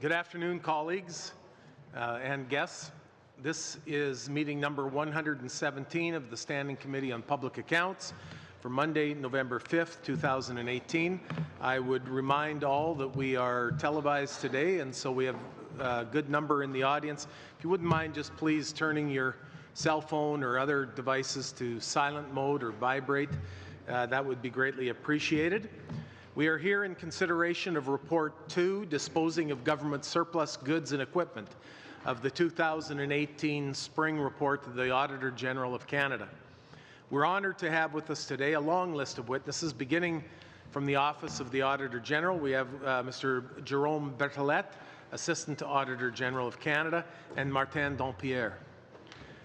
Good afternoon, colleagues and guests. This is meeting number 117 of the Standing Committee on Public Accounts for Monday, November 5th, 2018. I would remind all that we are televised today, and so we have a good number in the audience. If you wouldn't mind just please turning your cell phone or other devices to silent mode or vibrate, that would be greatly appreciated. We are here in consideration of Report 2, Disposing of Government Surplus Goods and Equipment, of the 2018 Spring Report to the Auditor General of Canada. We're honoured to have with us today a long list of witnesses, beginning from the Office of the Auditor General. We have Mr. Jerome Berthollet, Assistant Auditor General of Canada, and Martin Dompierre.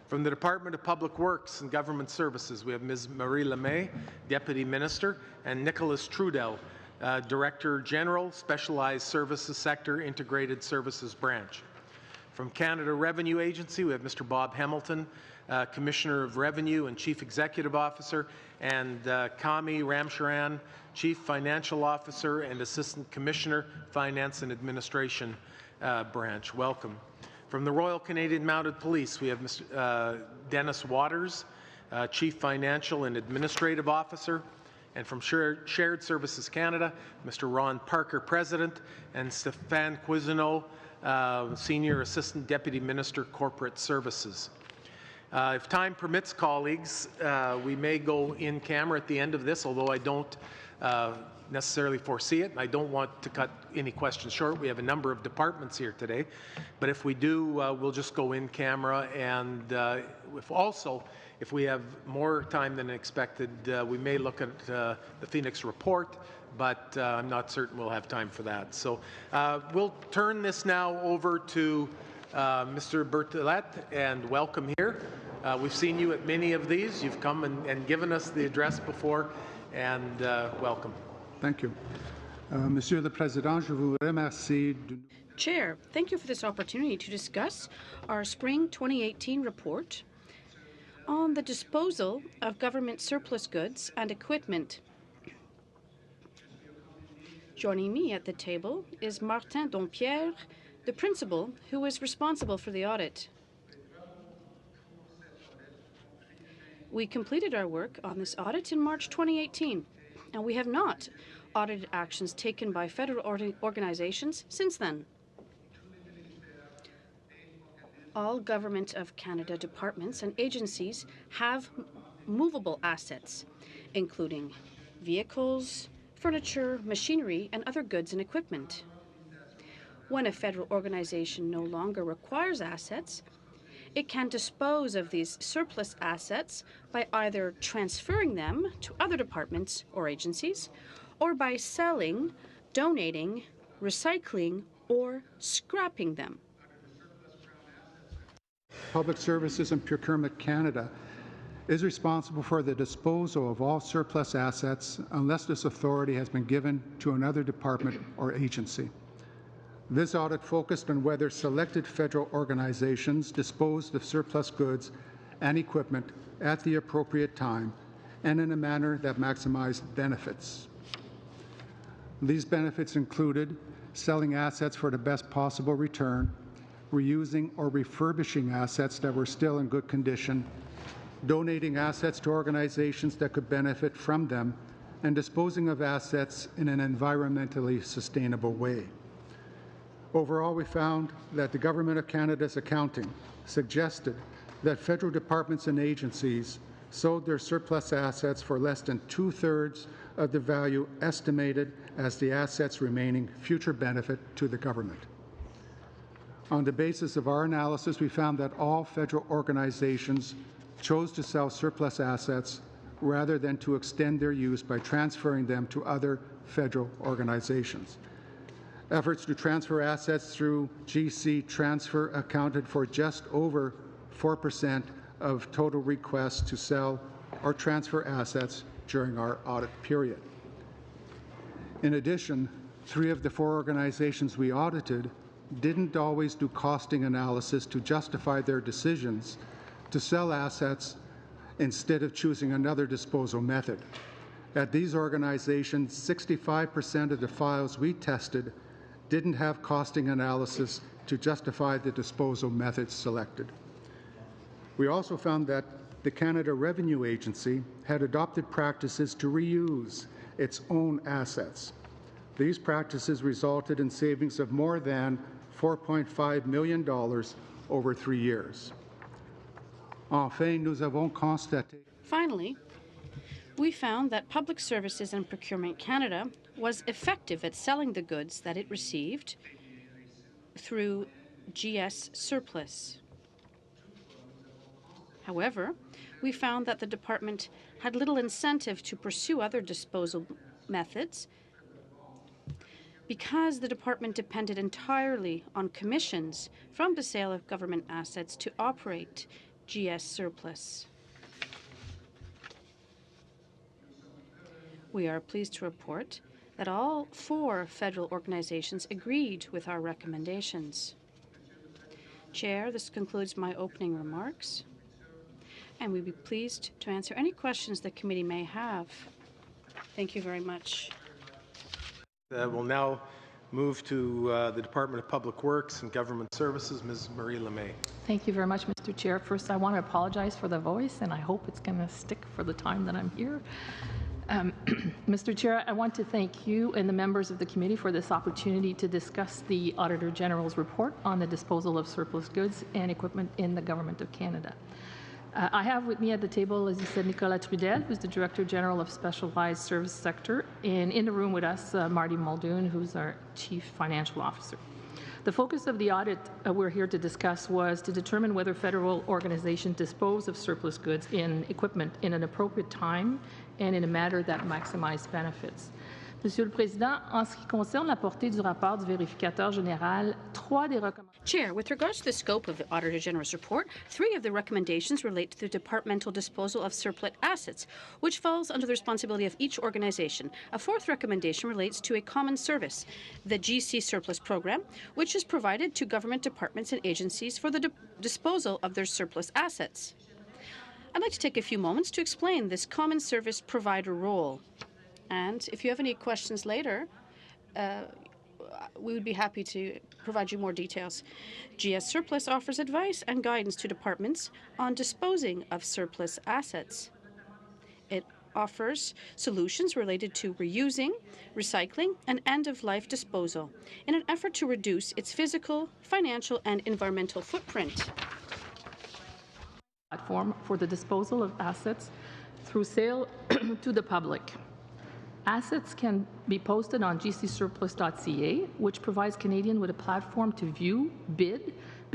From the Department of Public Works and Government Services, we have Ms. Marie Lemay, Deputy Minister, and Nicholas Trudel, Director General, Specialized Services Sector, Integrated Services Branch. From Canada Revenue Agency, we have Mr. Bob Hamilton, Commissioner of Revenue and Chief Executive Officer, and Kami Ramcharan, Chief Financial Officer and Assistant Commissioner, Finance and Administration Branch. Welcome. From the Royal Canadian Mounted Police, we have Mr. Dennis Waters, Chief Financial and Administrative Officer. And from Shared Services Canada, Mr. Ron Parker, President, and Stéphane Cousineau, Senior Assistant Deputy Minister, Corporate Services. If time permits, colleagues, we may go in camera at the end of this, although I don't necessarily foresee it, and I don't want to cut any questions short. We have a number of departments here today, but if we do, we'll just go in camera, and if we have more time than expected, we may look at the Phoenix report, but I'm not certain we'll have time for that. So we'll turn this now over to Mr. Berthollet, and welcome here. We've seen you at many of these. You've come and given us the address before, and welcome. Thank you. Monsieur le Président, je vous remercie. Chair, thank you for this opportunity to discuss our Spring 2018 report on the disposal of government surplus goods and equipment. Joining me at the table is Martin Dompierre, the principal who is responsible for the audit. We completed our work on this audit in March 2018, and we have not audited actions taken by federal organizations since then. All Government of Canada departments and agencies have movable assets, including vehicles, furniture, machinery, and other goods and equipment. When a federal organization no longer requires assets, it can dispose of these surplus assets by either transferring them to other departments or agencies, or by selling, donating, recycling, or scrapping them. Public Services and Procurement Canada is responsible for the disposal of all surplus assets unless this authority has been given to another department or agency. This audit focused on whether selected federal organizations disposed of surplus goods and equipment at the appropriate time and in a manner that maximized benefits. These benefits included selling assets for the best possible return, reusing or refurbishing assets that were still in good condition, donating assets to organizations that could benefit from them, and disposing of assets in an environmentally sustainable way. Overall, we found that the Government of Canada's accounting suggested that federal departments and agencies sold their surplus assets for less than 2/3 of the value estimated as the assets remaining future benefit to the government. On the basis of our analysis, we found that all federal organizations chose to sell surplus assets rather than to extend their use by transferring them to other federal organizations. Efforts to transfer assets through GC Transfer accounted for just over 4% of total requests to sell or transfer assets during our audit period. In addition, 3 of the 4 organizations we audited didn't always do costing analysis to justify their decisions to sell assets instead of choosing another disposal method. At these organizations, 65% of the files we tested didn't have costing analysis to justify the disposal methods selected. We also found that the Canada Revenue Agency had adopted practices to reuse its own assets. These practices resulted in savings of more than $4.5 million over 3 years. Enfin, nous avons constaté. Finally, we found that Public Services and Procurement Canada was effective at selling the goods that it received through GS Surplus. However, we found that the department had little incentive to pursue other disposal methods because the department depended entirely on commissions from the sale of government assets to operate GS Surplus. We are pleased to report that all 4 federal organizations agreed with our recommendations. Chair, this concludes my opening remarks, and we'd be pleased to answer any questions the committee may have. Thank you very much. We'll now move to the Department of Public Works and Government Services, Ms. Marie Lemay. Thank you very much, Mr. Chair. First, I want to apologize for the voice, and I hope it's going to stick for the time that I'm here. Mr. Chair, I want to thank you and the members of the committee for this opportunity to discuss the Auditor General's report on the disposal of surplus goods and equipment in the Government of Canada. I have with me at the table, as you said, Nicolas Trudel, who's the Director General of Specialized Service Sector, and in the room with us, Marty Muldoon, who's our Chief Financial Officer. The focus of the audit we're here to discuss was to determine whether federal organizations dispose of surplus goods and equipment in an appropriate time and in a manner that maximizes benefits. Monsieur le Président, en ce qui concerne la portée du rapport du vérificateur général, 3 des recommandations. Chair, with regards to the scope of the Auditor General's report, 3 of the recommendations relate to the departmental disposal of surplus assets, which falls under the responsibility of each organization. A 4th recommendation relates to a common service, the GC Surplus Program, which is provided to government departments and agencies for the disposal of their surplus assets. I'd like to take a few moments to explain this common service provider role. And if you have any questions later, we would be happy to provide you more details. GS Surplus offers advice and guidance to departments on disposing of surplus assets. It offers solutions related to reusing, recycling, and end-of-life disposal in an effort to reduce its physical, financial, and environmental footprint. Platform for the disposal of assets through sale to the public. Assets can be posted on gcsurplus.ca, which provides Canadians with a platform to view, bid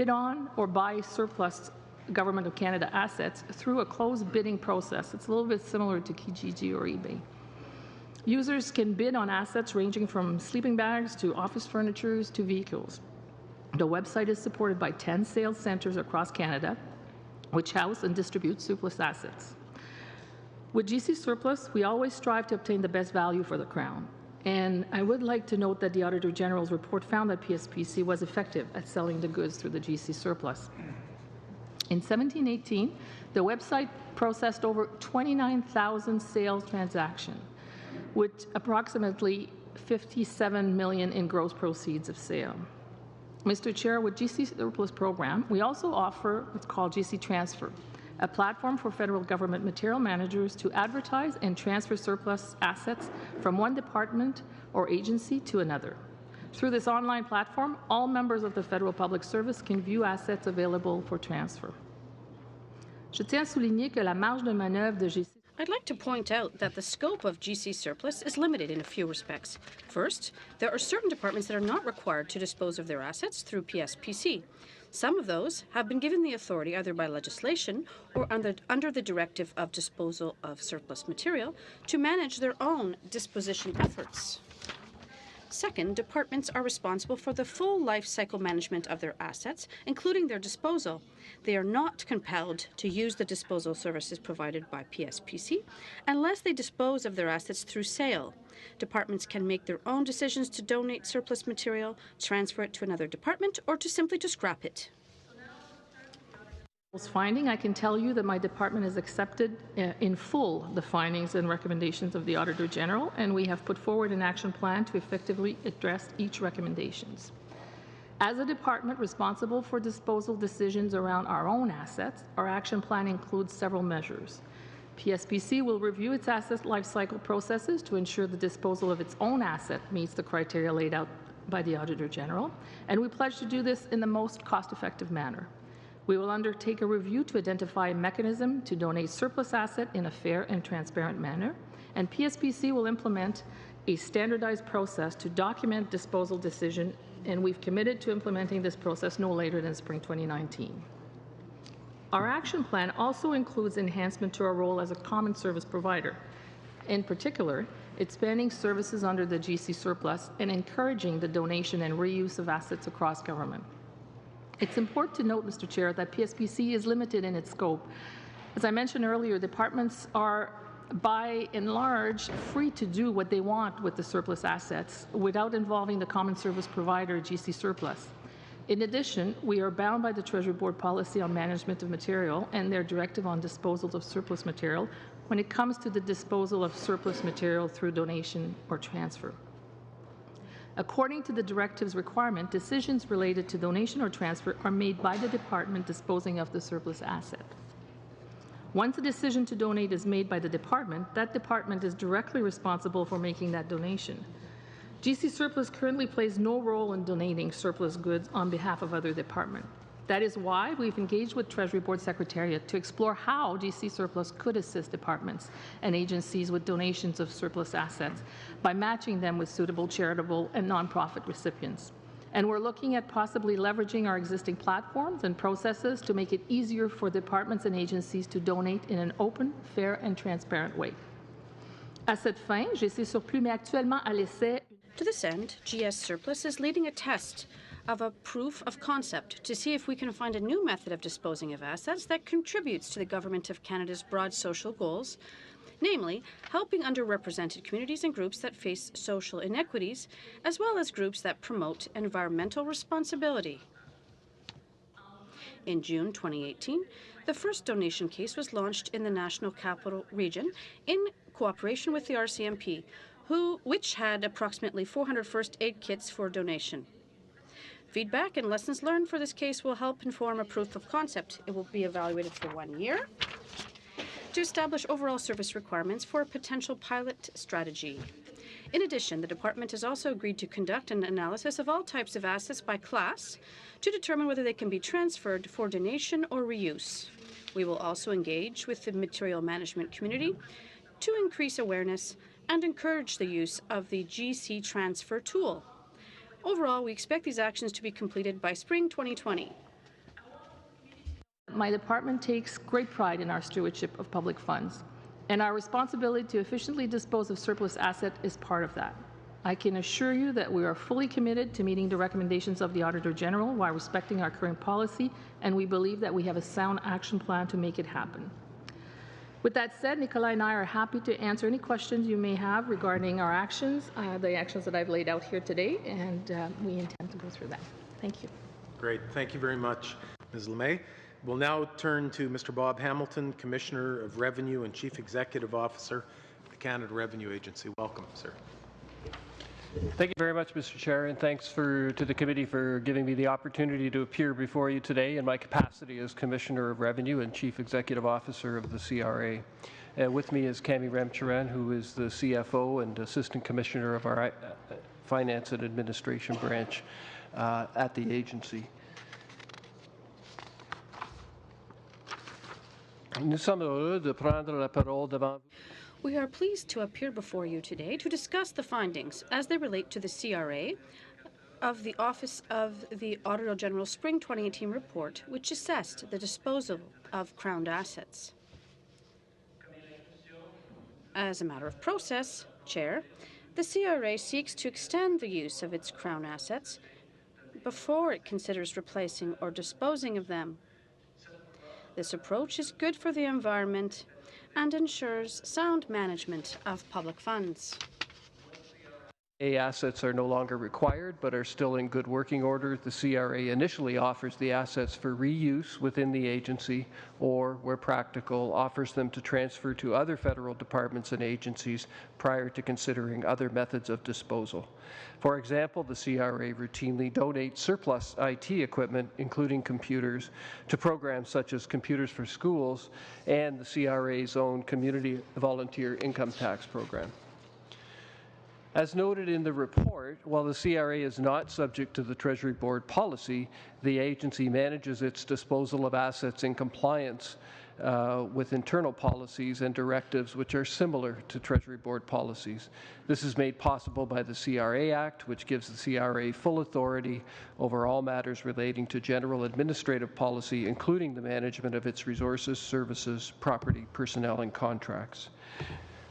on, or buy surplus Government of Canada assets through a closed bidding process. It's a little bit similar to Kijiji or eBay. Users can bid on assets ranging from sleeping bags to office furniture to vehicles. The website is supported by 10 sales centres across Canada, which house and distribute surplus assets. With GC Surplus, we always strive to obtain the best value for the Crown. And I would like to note that the Auditor General's report found that PSPC was effective at selling the goods through the GC Surplus. In 17-18, the website processed over 29,000 sales transactions, with approximately $57 million in gross proceeds of sale. Mr. Chair, with GC Surplus program, we also offer what's called GC Transfer, a platform for federal government material managers to advertise and transfer surplus assets from one department or agency to another. Through this online platform, all members of the Federal Public Service can view assets available for transfer. Je tiens à souligner que la marge de manœuvre de GC. I'd like to point out that the scope of GC Surplus is limited in a few respects. First, there are certain departments that are not required to dispose of their assets through PSPC. Some of those have been given the authority either by legislation or under the Directive of Disposal of Surplus Material to manage their own disposition efforts. Second, departments are responsible for the full life cycle management of their assets, including their disposal. They are not compelled to use the disposal services provided by PSPC unless they dispose of their assets through sale. Departments can make their own decisions to donate surplus material, transfer it to another department, or to simply to scrap it. Finding, I can tell you that my department has accepted in full the findings and recommendations of the Auditor General, and we have put forward an action plan to effectively address each recommendations. As a department responsible for disposal decisions around our own assets, our action plan includes several measures. PSPC will review its asset lifecycle processes to ensure the disposal of its own asset meets the criteria laid out by the Auditor General, and we pledge to do this in the most cost-effective manner. We will undertake a review to identify a mechanism to donate surplus asset in a fair and transparent manner, and PSPC will implement a standardized process to document disposal decision, and we've committed to implementing this process no later than spring 2019. Our action plan also includes enhancement to our role as a common service provider. In particular, expanding services under the GC surplus and encouraging the donation and reuse of assets across government. It's important to note, Mr. Chair, that PSPC is limited in its scope. As I mentioned earlier, departments are, by and large, free to do what they want with the surplus assets without involving the common service provider, GC surplus. In addition, we are bound by the Treasury Board policy on management of material and their directive on disposal of surplus material when it comes to the disposal of surplus material through donation or transfer. According to the directive's requirement, decisions related to donation or transfer are made by the department disposing of the surplus asset. Once a decision to donate is made by the department, that department is directly responsible for making that donation. GC Surplus currently plays no role in donating surplus goods on behalf of other departments. That is why we've engaged with Treasury Board Secretariat to explore how GC Surplus could assist departments and agencies with donations of surplus assets by matching them with suitable charitable and nonprofit recipients. And we're looking at possibly leveraging our existing platforms and processes to make it easier for departments and agencies to donate in an open, fair, and transparent way. À cette fin, GC Surplus met actuellement à l'essai. To this end, GS Surplus is leading a test of a proof of concept to see if we can find a new method of disposing of assets that contributes to the Government of Canada's broad social goals, namely helping underrepresented communities and groups that face social inequities, as well as groups that promote environmental responsibility. In June 2018, the first donation case was launched in the National Capital Region in cooperation with the RCMP, which had approximately 400 first aid kits for donation. Feedback and lessons learned for this case will help inform a proof of concept. It will be evaluated for 1 year to establish overall service requirements for a potential pilot strategy. In addition, the department has also agreed to conduct an analysis of all types of assets by class to determine whether they can be transferred for donation or reuse. We will also engage with the material management community to increase awareness and encourage the use of the GC transfer tool. Overall, we expect these actions to be completed by spring 2020. My department takes great pride in our stewardship of public funds, and our responsibility to efficiently dispose of surplus asset is part of that. I can assure you that we are fully committed to meeting the recommendations of the Auditor General while respecting our current policy, and we believe that we have a sound action plan to make it happen. With that said, Nicolas and I are happy to answer any questions you may have regarding our actions, the actions that I've laid out here today, and we intend to go through that. Thank you. Great. Thank you very much, Ms. Lemay. We'll now turn to Mr. Bob Hamilton, Commissioner of Revenue and Chief Executive Officer of the Canada Revenue Agency. Welcome, sir. Thank you very much, Mr. Chair, and thanks to the committee for giving me the opportunity to appear before you today in my capacity as Commissioner of Revenue and Chief Executive Officer of the CRA. With me is Cami Ramcharan, who is the CFO and Assistant Commissioner of our Finance and Administration branch at the agency. Nous sommes heureux de prendre la parole devant vous. We are pleased to appear before you today to discuss the findings as they relate to the CRA of the Office of the Auditor General Spring 2018 report, which assessed the disposal of Crown assets. As a matter of process, Chair, the CRA seeks to extend the use of its Crown assets before it considers replacing or disposing of them. This approach is good for the environment and ensures sound management of public funds. assets are no longer required but are still in good working order, the CRA initially offers the assets for reuse within the agency or, where practical, offers them to transfer to other federal departments and agencies prior to considering other methods of disposal. For example, the CRA routinely donates surplus IT equipment, including computers, to programs such as Computers for Schools and the CRA's own Community Volunteer Income Tax Program. As noted in the report, while the CRA is not subject to the Treasury Board policy, the agency manages its disposal of assets in compliance with internal policies and directives which are similar to Treasury Board policies. This is made possible by the CRA Act, which gives the CRA full authority over all matters relating to general administrative policy, including the management of its resources, services, property, personnel, and contracts.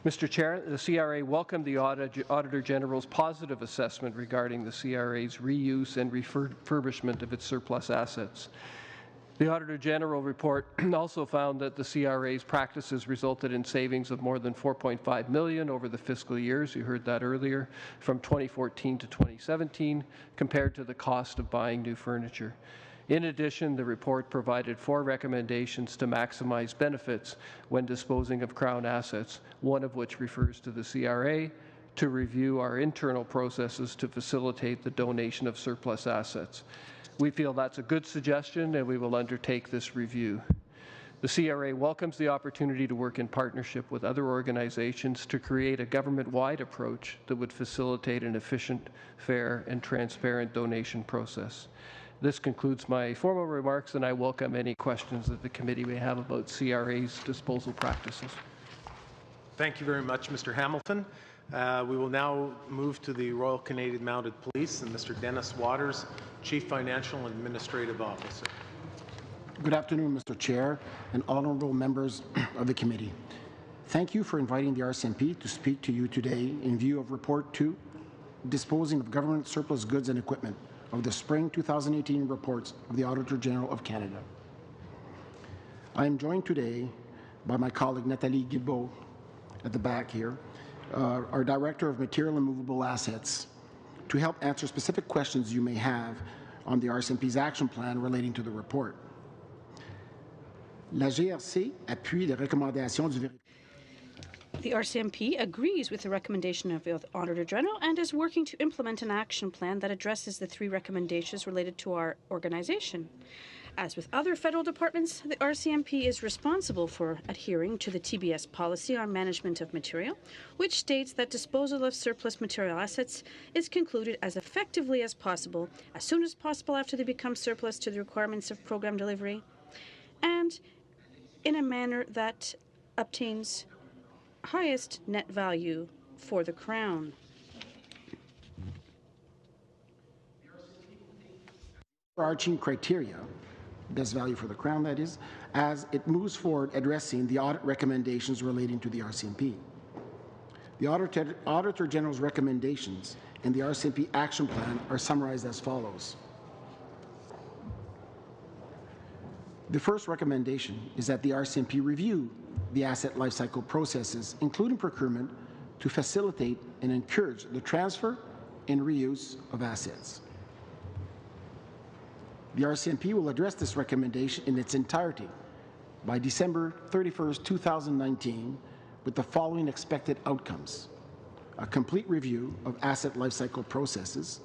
Mr. Chair, the CRA welcomed the Auditor General's positive assessment regarding the CRA's reuse and refurbishment of its surplus assets. The Auditor General report also found that the CRA's practices resulted in savings of more than $4.5 million over the fiscal years, you heard that earlier, from 2014 to 2017, compared to the cost of buying new furniture. In addition, the report provided 4 recommendations to maximize benefits when disposing of Crown assets, one of which refers to the CRA, to review our internal processes to facilitate the donation of surplus assets. We feel that's a good suggestion, and we will undertake this review. The CRA welcomes the opportunity to work in partnership with other organizations to create a government-wide approach that would facilitate an efficient, fair, and transparent donation process. This concludes my formal remarks, and I welcome any questions that the committee may have about CRA's disposal practices. Thank you very much, Mr. Hamilton. We will now move to the Royal Canadian Mounted Police and Mr. Dennis Waters, Chief Financial and Administrative Officer. Good afternoon, Mr. Chair and honourable members of the committee. Thank you for inviting the RCMP to speak to you today in view of Report 2, Disposing of Government Surplus Goods and Equipment, of the Spring 2018 reports of the Auditor General of Canada. I am joined today by my colleague Nathalie Guilbeault at the back here, our Director of Material and Movable Assets, to help answer specific questions you may have on the RCMP's action plan relating to the report. La GRC appuie les recommandations du The RCMP agrees with the recommendation of the Auditor General and is working to implement an action plan that addresses the 3 recommendations related to our organization. As with other federal departments, the RCMP is responsible for adhering to the TBS policy on management of material, which states that disposal of surplus material assets is concluded as effectively as possible, as soon as possible after they become surplus to the requirements of program delivery, and in a manner that obtains highest net value for the Crown. overarching criteria, best value for the Crown that is, as it moves forward addressing the audit recommendations relating to the RCMP. The Auditor General's recommendations and the RCMP action plan are summarized as follows. The first recommendation is that the RCMP review the asset lifecycle processes, including procurement, to facilitate and encourage the transfer and reuse of assets. The RCMP will address this recommendation in its entirety by December 31st, 2019, with the following expected outcomes: a complete review of asset lifecycle processes,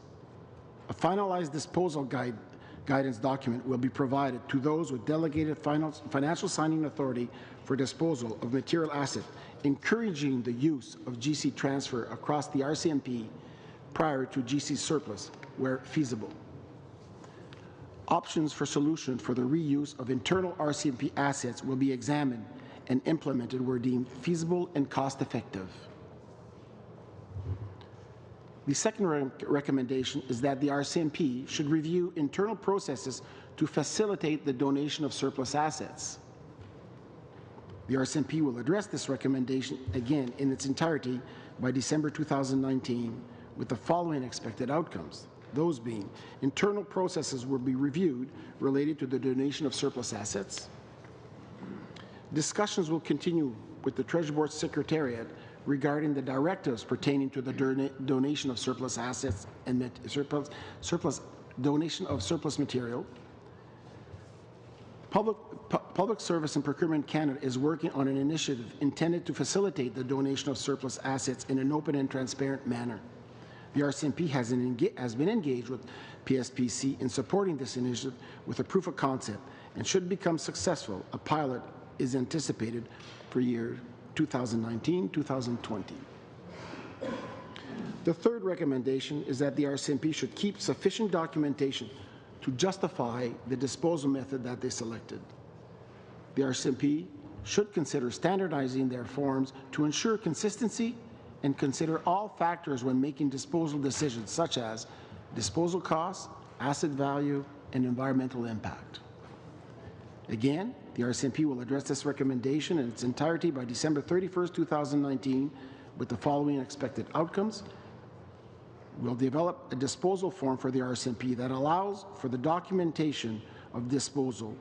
a finalized disposal guidance document will be provided to those with delegated financial signing authority for disposal of material asset, encouraging the use of GC transfer across the RCMP prior to GC surplus where feasible. Options for solution for the reuse of internal RCMP assets will be examined and implemented where deemed feasible and cost-effective. The second recommendation is that the RCMP should review internal processes to facilitate the donation of surplus assets. The RCMP will address this recommendation again in its entirety by December 2019 with the following expected outcomes. Those being, internal processes will be reviewed related to the donation of surplus assets. Discussions will continue with the Treasury Board Secretariat regarding the directives pertaining to the donation of surplus assets and donation of surplus material. Public Service and Procurement Canada is working on an initiative intended to facilitate the donation of surplus assets in an open and transparent manner. The RCMP has been engaged with PSPC in supporting this initiative with a proof of concept, and should become successful, a pilot is anticipated for year 2019-2020. The third recommendation is that the RCMP should keep sufficient documentation to justify the disposal method that they selected. The RCMP should consider standardizing their forms to ensure consistency and consider all factors when making disposal decisions, such as disposal costs, asset value, and environmental impact. Again, the RCMP will address this recommendation in its entirety by December 31st, 2019, with the following expected outcomes. We'll develop a disposal form for the RCMP that allows for the documentation of disposal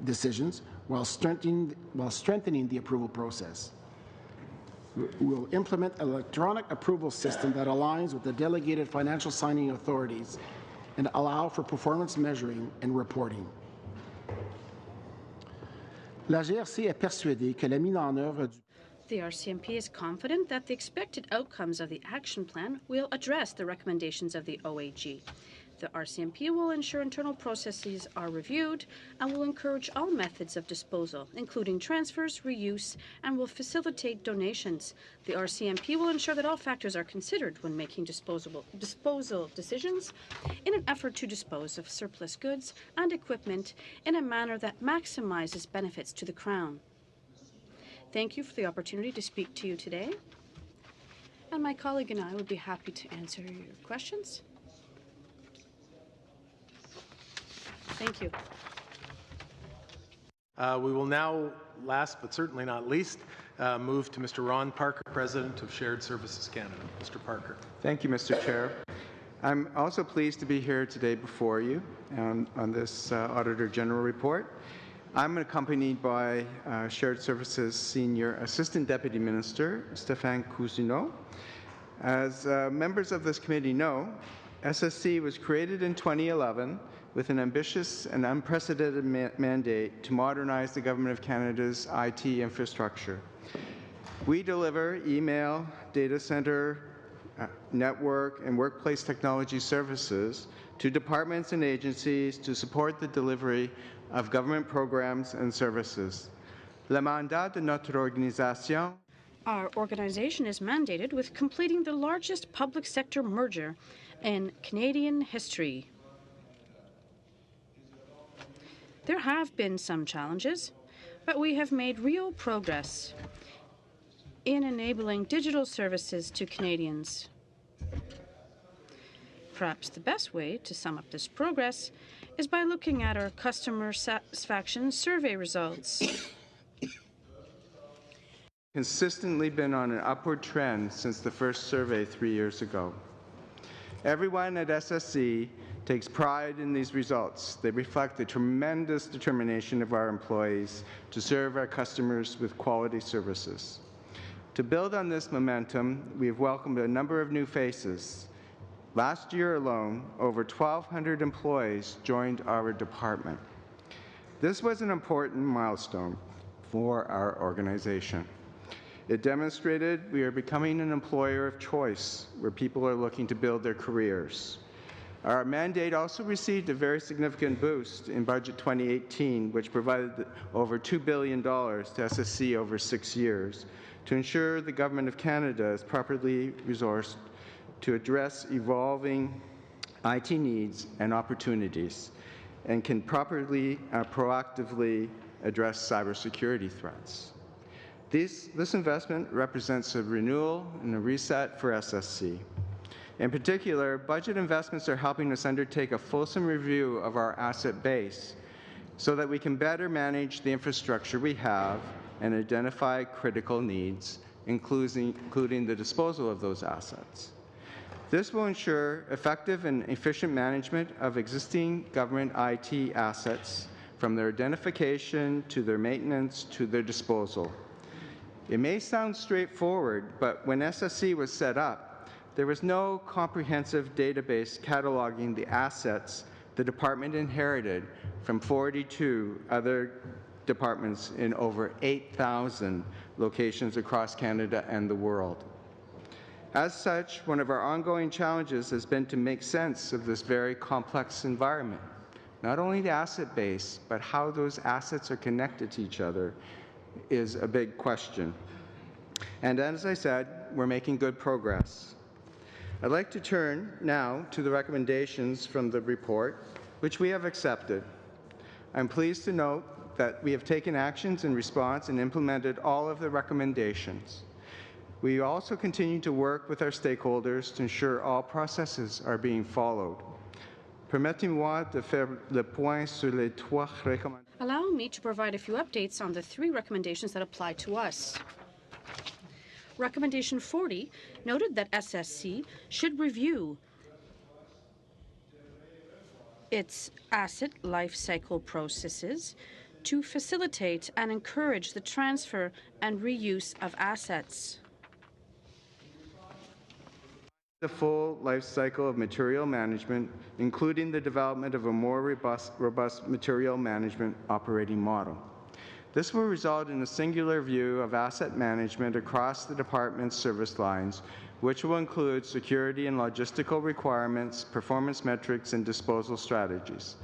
decisions while strengthening the approval process. We'll implement an electronic approval system that aligns with the delegated financial signing authorities and allow for performance measuring and reporting. La GRC est persuadée que la mise en œuvre du The RCMP is confident that the expected outcomes of the action plan will address the recommendations of the OAG. The RCMP will ensure internal processes are reviewed and will encourage all methods of disposal, including transfers, reuse, and will facilitate donations. The RCMP will ensure that all factors are considered when making disposal decisions in an effort to dispose of surplus goods and equipment in a manner that maximizes benefits to the Crown. Thank you for the opportunity to speak to you today, and my colleague and I would be happy to answer your questions. Thank you. We will now, last but certainly not least, move to Mr. Ron Parker, President of Shared Services Canada. Mr. Parker. Thank you, Mr. Chair. I'm also pleased to be here today before you on this Auditor General report. I'm accompanied by Shared Services Senior Assistant Deputy Minister, Stéphane Cousineau. As members of this committee know, SSC was created in 2011 with an ambitious and unprecedented mandate to modernize the Government of Canada's IT infrastructure. We deliver email, data center, network, and workplace technology services to departments and agencies to support the delivery of government programs and services. Le mandat de notre organisation. Our organization is mandated with completing the largest public sector merger in Canadian history. There have been some challenges, but we have made real progress in enabling digital services to Canadians. Perhaps the best way to sum up this progress is by looking at our customer satisfaction survey results. Consistently been on an upward trend since the first survey 3 years ago. Everyone at SSC takes pride in these results. They reflect the tremendous determination of our employees to serve our customers with quality services. To build on this momentum, we have welcomed a number of new faces. Last year alone, over 1,200 employees joined our department. This was an important milestone for our organization. It demonstrated we are becoming an employer of choice where people are looking to build their careers. Our mandate also received a very significant boost in Budget 2018, which provided over $2 billion to SSC over 6 years to ensure the Government of Canada is properly resourced to address evolving IT needs and opportunities and can properly, proactively address cybersecurity threats. This investment represents a renewal and a reset for SSC. In particular, budget investments are helping us undertake a fulsome review of our asset base so that we can better manage the infrastructure we have and identify critical needs, including the disposal of those assets. This will ensure effective and efficient management of existing government IT assets, from their identification to their maintenance to their disposal. It may sound straightforward, but when SSC was set up, there was no comprehensive database cataloging the assets the department inherited from 42 other departments in over 8,000 locations across Canada and the world. As such, one of our ongoing challenges has been to make sense of this very complex environment. Not only the asset base, but how those assets are connected to each other is a big question. And as I said, we're making good progress. I'd like to turn now to the recommendations from the report, which we have accepted. I'm pleased to note that we have taken actions in response and implemented all of the recommendations. We also continue to work with our stakeholders to ensure all processes are being followed. Permettez-moi de faire le point sur les trois recommandations. Allow me to provide a few updates on the 3 recommendations that apply to us. Recommendation 40 noted that SSC should review its asset life cycle processes to facilitate and encourage the transfer and reuse of assets. The full life cycle of material management, including the development of a more robust material management operating model. This will result in a singular view of asset management across the department's service lines, which will include security and logistical requirements, performance metrics, and disposal strategies.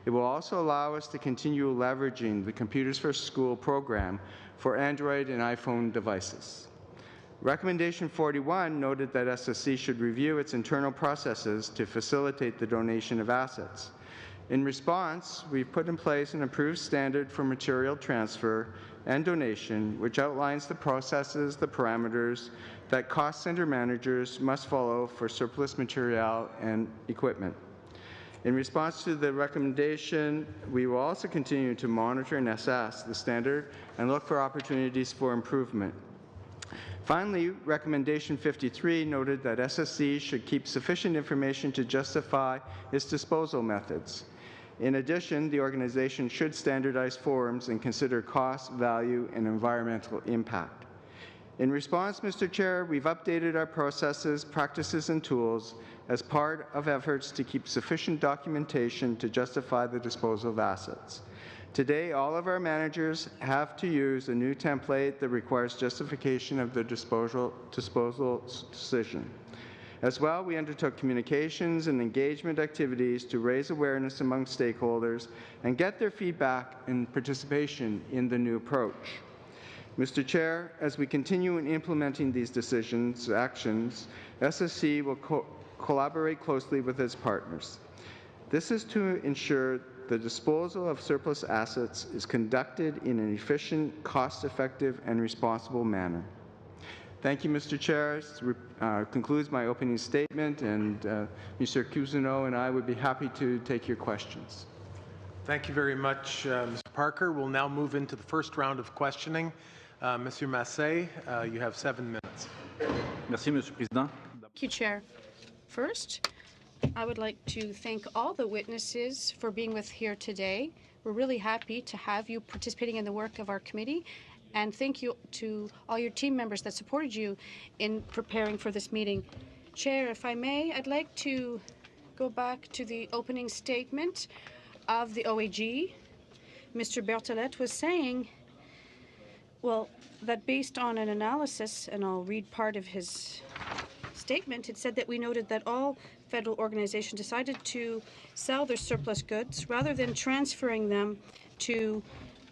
It will also allow us to continue leveraging the Computers for School program for Android and iPhone devices. Recommendation 41 noted that SSC should review its internal processes to facilitate the donation of assets. In response, we've put in place an approved standard for material transfer and donation, which outlines the processes, the parameters that cost center managers must follow for surplus material and equipment. In response to the recommendation, we will also continue to monitor and assess the standard and look for opportunities for improvement. Finally, recommendation 53 noted that SSC should keep sufficient information to justify its disposal methods. In addition, the organization should standardize forms and consider cost, value, and environmental impact. In response, Mr. Chair, we've updated our processes, practices, and tools as part of efforts to keep sufficient documentation to justify the disposal of assets. Today, all of our managers have to use a new template that requires justification of the disposal decision. As well, we undertook communications and engagement activities to raise awareness among stakeholders and get their feedback and participation in the new approach. Mr. Chair, as we continue in implementing these actions, SSC will collaborate closely with its partners. This is to ensure the disposal of surplus assets is conducted in an efficient, cost-effective, and responsible manner. Thank you, Mr. Chair. This concludes my opening statement, and Mr. Cousineau and I would be happy to take your questions. Thank you very much, Mr. Parker. We'll now move into the first round of questioning. Monsieur Massé, you have 7 minutes. Merci, Monsieur le Président. Thank you, Chair. First, I would like to thank all the witnesses for being with here today. We're really happy to have you participating in the work of our committee, and thank you to all your team members that supported you in preparing for this meeting. Chair, if I may, I'd like to go back to the opening statement of the OAG. Mr. Berthollet was saying, well, that based on an analysis, and I'll read part of his statement, it said that we noted that all federal organizations decided to sell their surplus goods rather than transferring them to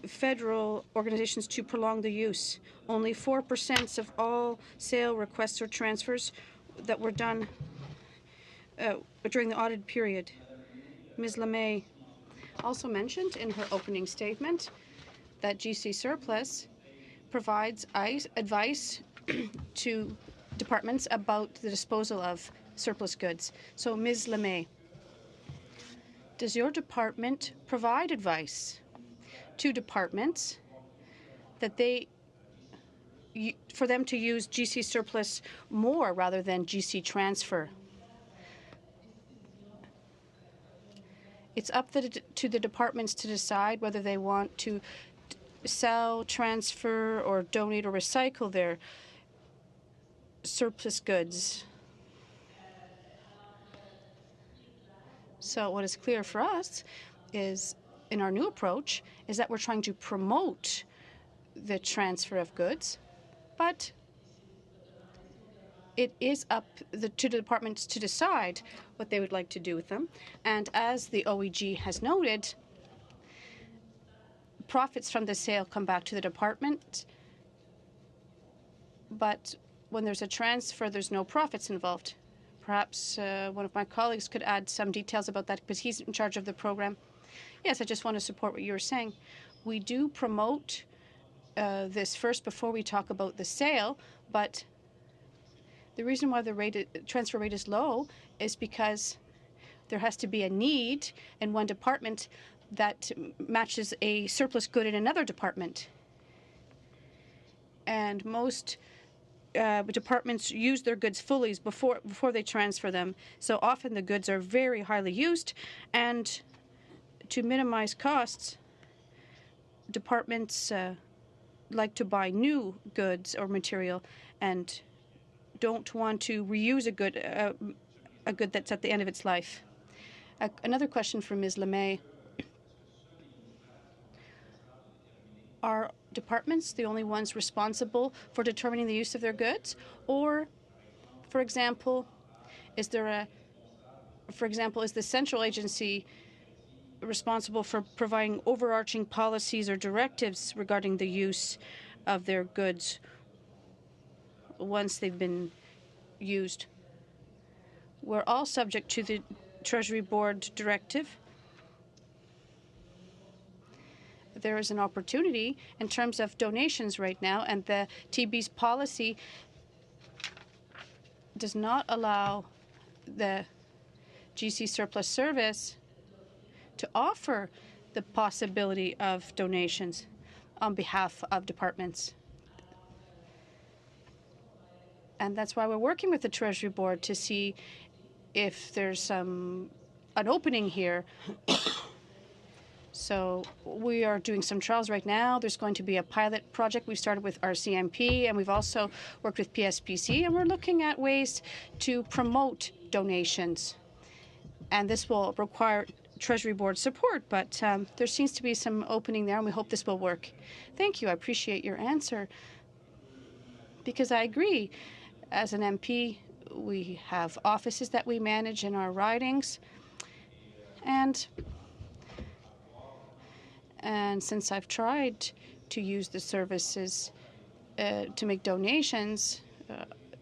federal organizations to prolong the use. Only 4% of all sale requests or transfers that were done during the audit period. Ms. Lemay also mentioned in her opening statement that GC Surplus provides advice to departments about the disposal of surplus goods. So, Ms. Lemay, does your department provide advice to departments that for them to use GC Surplus more rather than GC Transfer? It's up to the departments to decide whether they want to sell, transfer, or donate or recycle their surplus goods. So what is clear for us is, in our new approach, is that we're trying to promote the transfer of goods, but it is up to the departments to decide what they would like to do with them. And as the OEG has noted, profits from the sale come back to the department, but when there's a transfer, there's no profits involved. Perhaps one of my colleagues could add some details about that because he's in charge of the program. Yes, I just want to support what you were saying. We do promote this first before we talk about the sale, but the reason why the transfer rate is low is because there has to be a need in one department that matches a surplus good in another department. And most departments use their goods fully before they transfer them. So often the goods are very highly used, and to minimize costs, departments like to buy new goods or material and don't want to reuse a good that's at the end of its life. Another question from Ms. Lemay. Are departments the only ones responsible for determining the use of their goods? Or, for example, is the central agency responsible for providing overarching policies or directives regarding the use of their goods once they've been used? We're all subject to the Treasury Board directive. There is an opportunity in terms of donations right now, and the TB's policy does not allow the GC Surplus Service to offer the possibility of donations on behalf of departments. And that's why we're working with the Treasury Board to see if there's an opening here. So we are doing some trials right now. There's going to be a pilot project. We've started with RCMP, and we've also worked with PSPC, and we're looking at ways to promote donations. And this will require Treasury Board support, but there seems to be some opening there, and we hope this will work. Thank you. I appreciate your answer, because I agree. As an MP, we have offices that we manage in our ridings, and since I've tried to use the services to make donations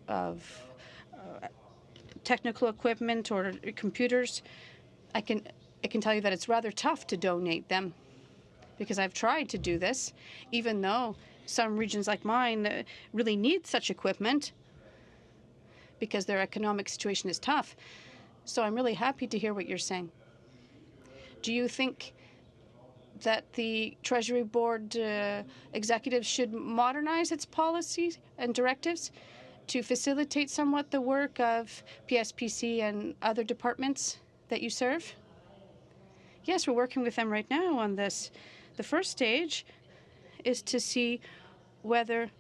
of technical equipment or computers, I can tell you that it's rather tough to donate them, because I've tried to do this, even though some regions like mine really need such equipment because their economic situation is tough. So I'm really happy to hear what you're saying. Do you think that the Treasury Board executives should modernize its policies and directives to facilitate somewhat the work of PSPC and other departments that you serve? Yes, we're working with them right now on this. The first stage is to see whether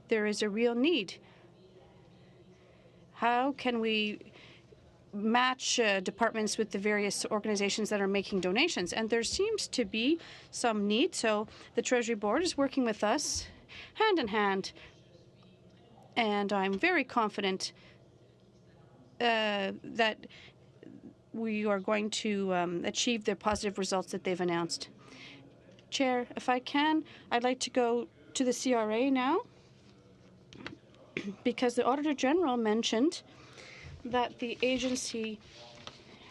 there is a real need. How can we match departments with the various organizations that are making donations? And there seems to be some need, so the Treasury Board is working with us hand in hand, and I'm very confident that we are going to achieve the positive results that they've announced. Chair, if I can, I'd like to go to the CRA now, because the Auditor General mentioned that the agency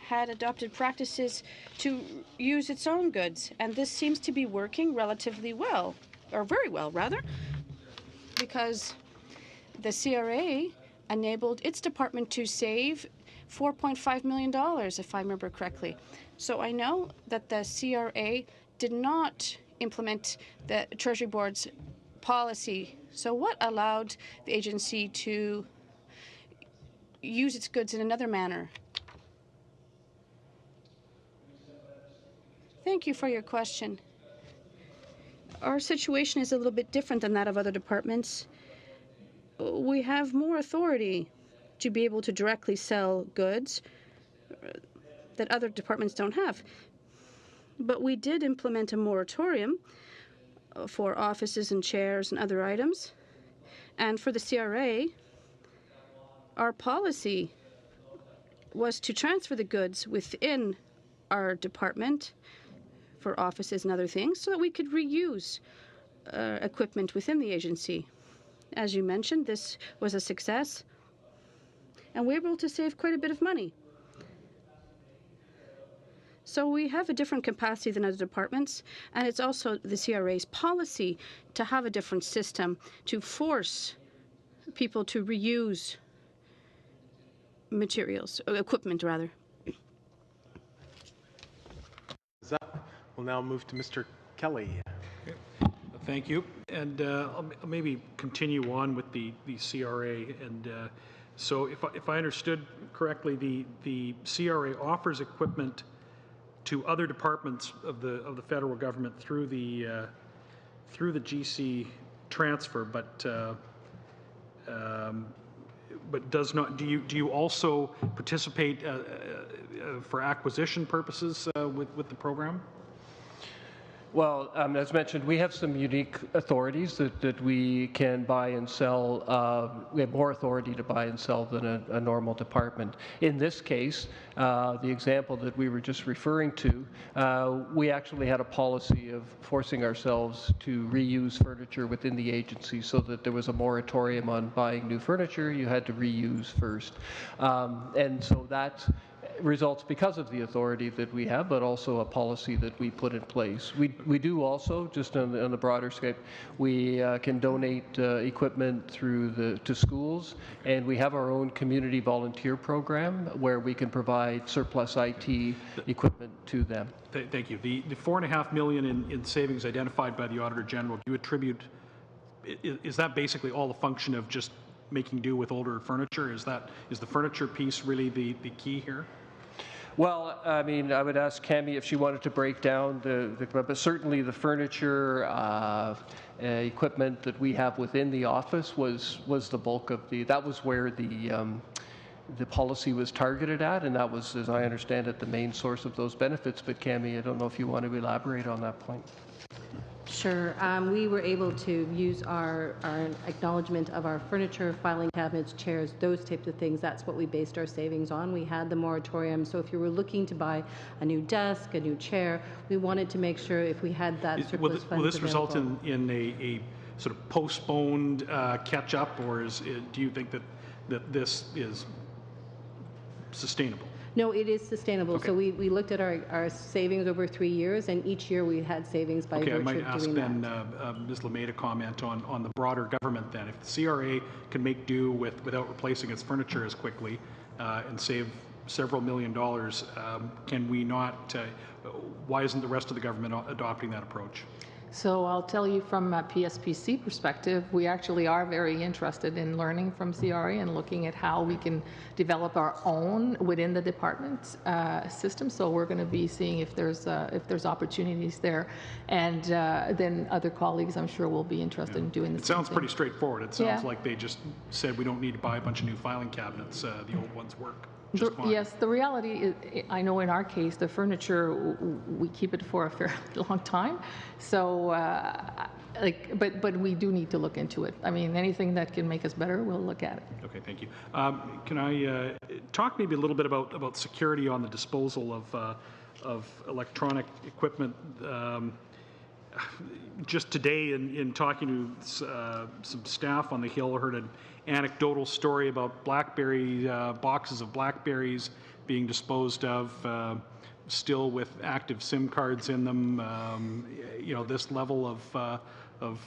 had adopted practices to use its own goods, and this seems to be working relatively well, or very well, rather, because the CRA enabled its department to save $4.5 million, if I remember correctly. So I know that the CRA did not implement the Treasury Board's policy. So what allowed the agency to use its goods in another manner? Thank you for your question. our situation is a little bit different than that of other departments. We have more authority to be able to directly sell goods that other departments don't have. But we did implement a moratorium for offices and chairs and other items. And for the CRA, our policy was to transfer the goods within our department for offices and other things so that we could reuse equipment within the agency. As you mentioned, this was a success, and we were able to save quite a bit of money. So we have a different capacity than other departments, and it's also the CRA's policy to have a different system to force people to reuse materials, equipment rather. We'll now move to Mr. Kelly. Thank you. And I'll maybe continue on with the CRA. And so if I understood correctly, the CRA offers equipment to other departments of the federal government through the GC transfer, but does not. Do you also participate for acquisition purposes with the program? Well, as mentioned, we have some unique authorities that we can buy and sell. We have more authority to buy and sell than a normal department. In this case, the example that we were just referring to, we actually had a policy of forcing ourselves to reuse furniture within the agency so that there was a moratorium on buying new furniture. You had to reuse first. And so that results because of the authority that we have, but also a policy that we put in place. We do also, just on the broader scope, we can donate equipment to schools, and we have our own community volunteer program where we can provide surplus IT equipment to them. Thank you. The $4.5 million in savings identified by the Auditor General, do you attribute, is that basically all a function of just making do with older furniture? Is the furniture piece really the key here? Well, I mean, I would ask Cami if she wanted to break down but certainly the furniture equipment that we have within the office was the bulk of that was where the policy was targeted at, and that was, as I understand it, the main source of those benefits. But Cami, I don't know if you want to elaborate on that point. Sure. We were able to use our acknowledgement of our furniture, filing cabinets, chairs, those types of things. That's what we based our savings on. We had the moratorium, so if you were looking to buy a new desk, a new chair, we wanted to make sure if we had that surplus funds will this result available. in a sort of postponed catch-up, or do you think that this is sustainable? No, it is sustainable. Okay. So we looked at our savings over 3 years, and each year we had savings by virtue of doing that. Okay, I might ask then Ms. LeMay to comment on the broader government then. If the CRA can make do without replacing its furniture as quickly and save several $1 million, can we not, why isn't the rest of the government adopting that approach? So I'll tell you from a PSPC perspective, we actually are very interested in learning from CRA and looking at how we can develop our own within the department system. So we're going to be seeing if there's opportunities there, and then other colleagues, I'm sure, will be interested in doing the same thing. It sounds pretty straightforward. It sounds like they just said we don't need to buy a bunch of new filing cabinets. The old ones work. Yes, the reality is, I know in our case, the furniture, we keep it for a fairly long time. So, but we do need to look into it. I mean, anything that can make us better, we'll look at it. Okay, thank you. Can I talk maybe a little bit about security on the disposal of electronic equipment? Just today, in talking to some staff on the Hill, I heard an anecdotal story about boxes of BlackBerries being disposed of, still with active SIM cards in them. This level of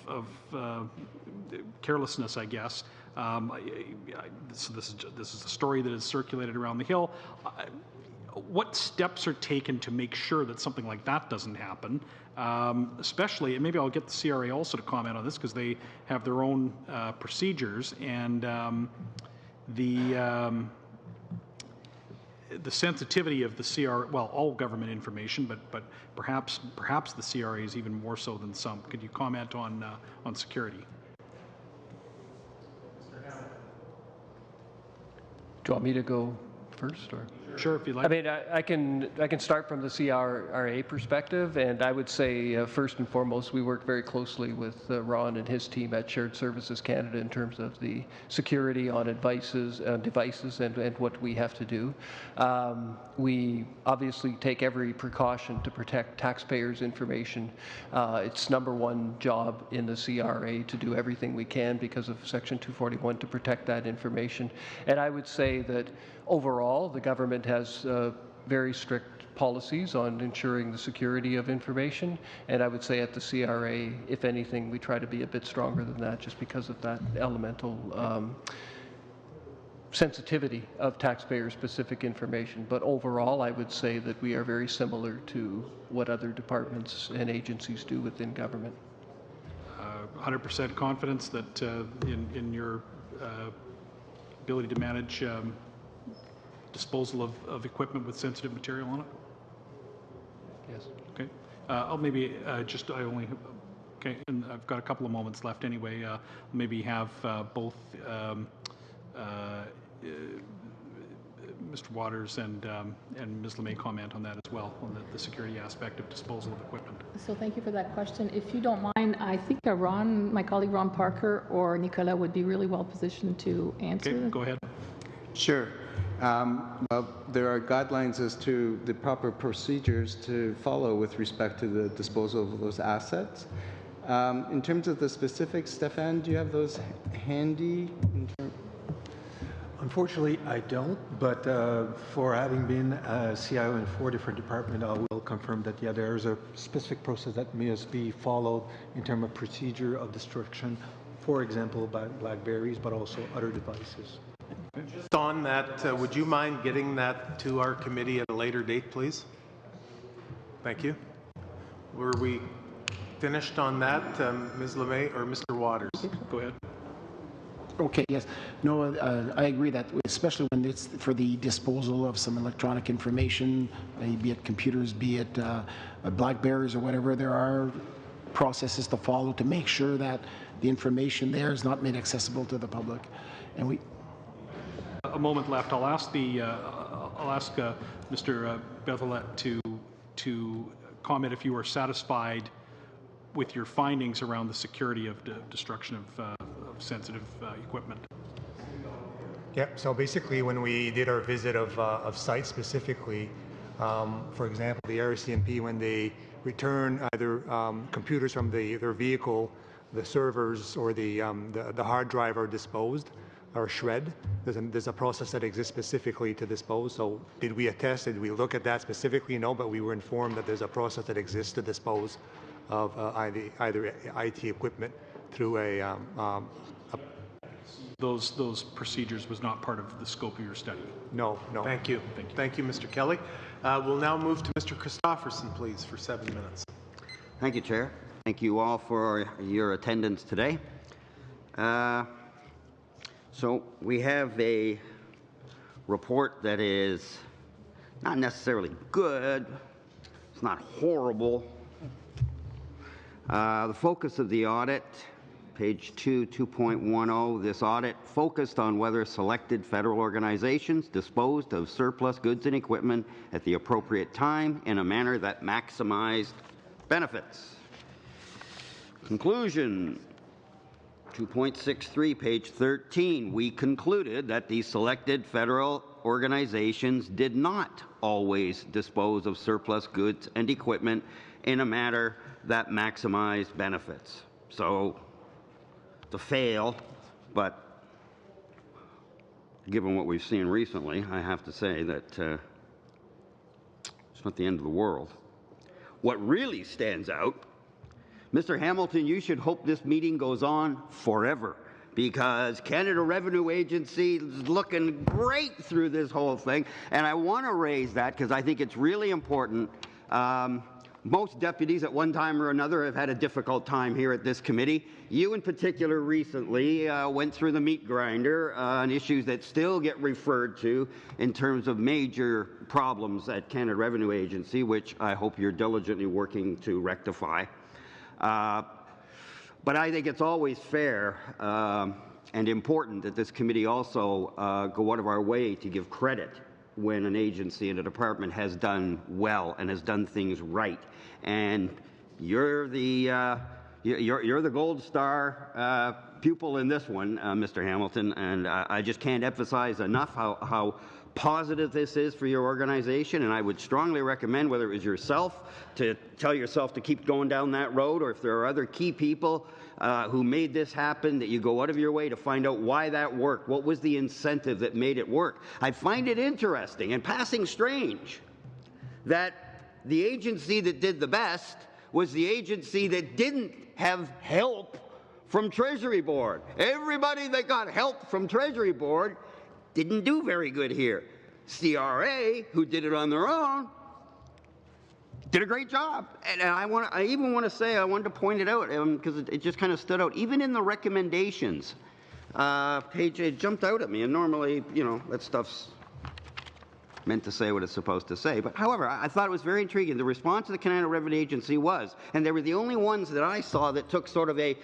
carelessness, I guess. So this is a story that is circulated around the Hill. What steps are taken to make sure that something like that doesn't happen? Especially, and maybe I'll get the CRA also to comment on this because they have their own procedures, and the sensitivity of the CRA, well, all government information, but perhaps the CRA is even more so than some. Could you comment on security? Do you want me to go first, or? Sure, if you like. I mean, I can start from the CRA perspective, and I would say first and foremost, we work very closely with Ron and his team at Shared Services Canada in terms of the security on devices and what we have to do. We obviously take every precaution to protect taxpayers' information. It's number one job in the CRA to do everything we can because of Section 241 to protect that information. And I would say that overall, the government has very strict policies on ensuring the security of information, and I would say at the CRA, if anything, we try to be a bit stronger than that just because of that elemental sensitivity of taxpayer-specific information. But overall, I would say that we are very similar to what other departments and agencies do within government. 100% confidence that in your ability to manage disposal of equipment with sensitive material on it? Yes. Okay. Okay, and I've got a couple of moments left anyway. Maybe have both Mr. Waters and Ms. LeMay comment on that as well, on the security aspect of disposal of equipment. So thank you for that question. If you don't mind, I think my colleague Ron Parker or Nicolas would be really well positioned to answer. Okay, go ahead. Sure. Well, there are guidelines as to the proper procedures to follow with respect to the disposal of those assets. In terms of the specifics, Stefan, do you have those handy? Unfortunately, I don't, but for having been a CIO in 4 different departments, I will confirm that, yeah, there is a specific process that must be followed in terms of procedure of destruction, for example, by BlackBerries, but also other devices. Just on that, would you mind getting that to our committee at a later date, please? Thank you. Were we finished on that, Ms. LeMay or Mr. Waters? Go ahead. Okay, yes. No, I agree that, especially when it's for the disposal of some electronic information, be it computers, be it BlackBerries or whatever, there are processes to follow to make sure that the information there is not made accessible to the public. And we... A moment left. I'll ask Mr. Berthollet to comment if you are satisfied with your findings around the security of destruction of sensitive equipment. Yep. So basically, when we did our visit of sites specifically, for example, the RCMP, when they return either computers from their vehicle, the servers or the hard drive are disposed or shred. There's a process that exists specifically to dispose. So did we attest? Did we look at that specifically? No, but we were informed that there's a process that exists to dispose of either IT equipment through Those procedures was not part of the scope of your study? No. Thank you. Thank you, Mr. Kelly. We'll now move to Mr. Christofferson, please, for 7 minutes. Thank you, Chair. Thank you all for your attendance today. So we have a report that is not necessarily good. It's not horrible. The focus of the audit, page 2.10, this audit focused on whether selected federal organizations disposed of surplus goods and equipment at the appropriate time in a manner that maximized benefits. Conclusion, 2.63, page 13, we concluded that the selected federal organizations did not always dispose of surplus goods and equipment in a manner that maximized benefits. So, to fail, but given what we've seen recently, I have to say that it's not the end of the world. What really stands out, Mr. Hamilton, you should hope this meeting goes on forever, because Canada Revenue Agency is looking great through this whole thing, and I want to raise that because I think it's really important. Most deputies at one time or another have had a difficult time here at this committee. You in particular recently went through the meat grinder on issues that still get referred to in terms of major problems at Canada Revenue Agency, which I hope you're diligently working to rectify. But I think it's always fair and important that this committee also go out of our way to give credit when an agency and a department has done well and has done things right. And you're the gold star pupil in this one, Mr. Hamilton, and I just can't emphasize enough how positive this is for your organization, and I would strongly recommend, whether it was yourself, to tell yourself to keep going down that road, or if there are other key people who made this happen, that you go out of your way to find out why that worked. What was the incentive that made it work? I find it interesting and passing strange that the agency that did the best was the agency that didn't have help from Treasury Board. Everybody that got help from Treasury Board didn't do very good here. CRA, who did it on their own, did a great job. And I wanted to point it out because it just kind of stood out. Even in the recommendations, page 8 jumped out at me. And normally, you know, that stuff's meant to say what it's supposed to say. But however, I thought it was very intriguing. The response of the Canada Revenue Agency was, and they were the only ones that I saw that took sort of a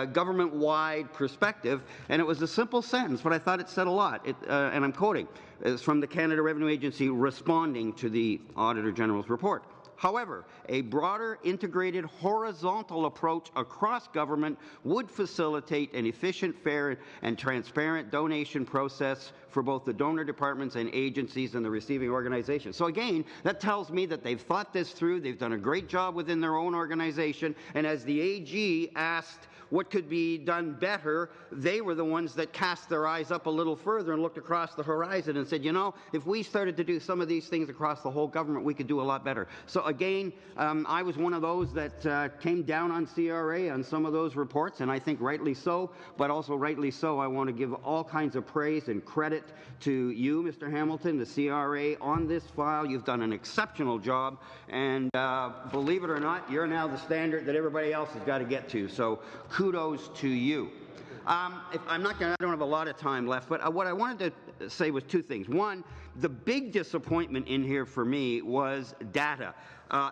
government-wide perspective, and it was a simple sentence, but I thought it said a lot. And I'm quoting. It's from the Canada Revenue Agency responding to the Auditor General's report. However, a broader, integrated, horizontal approach across government would facilitate an efficient, fair, and transparent donation process for both the donor departments and agencies and the receiving organizations. So again, that tells me that they've thought this through, they've done a great job within their own organization, and as the AG asked what could be done better, they were the ones that cast their eyes up a little further and looked across the horizon and said, you know, if we started to do some of these things across the whole government, we could do a lot better. So again, I was one of those that came down on CRA on some of those reports, and I think rightly so, but also rightly so, I want to give all kinds of praise and credit to you, Mr. Hamilton, the CRA, on this file. You've done an exceptional job, and believe it or not, you're now the standard that everybody else has got to get to. So kudos to you. I don't have a lot of time left, but what I wanted to say was two things. One, the big disappointment in here for me was data.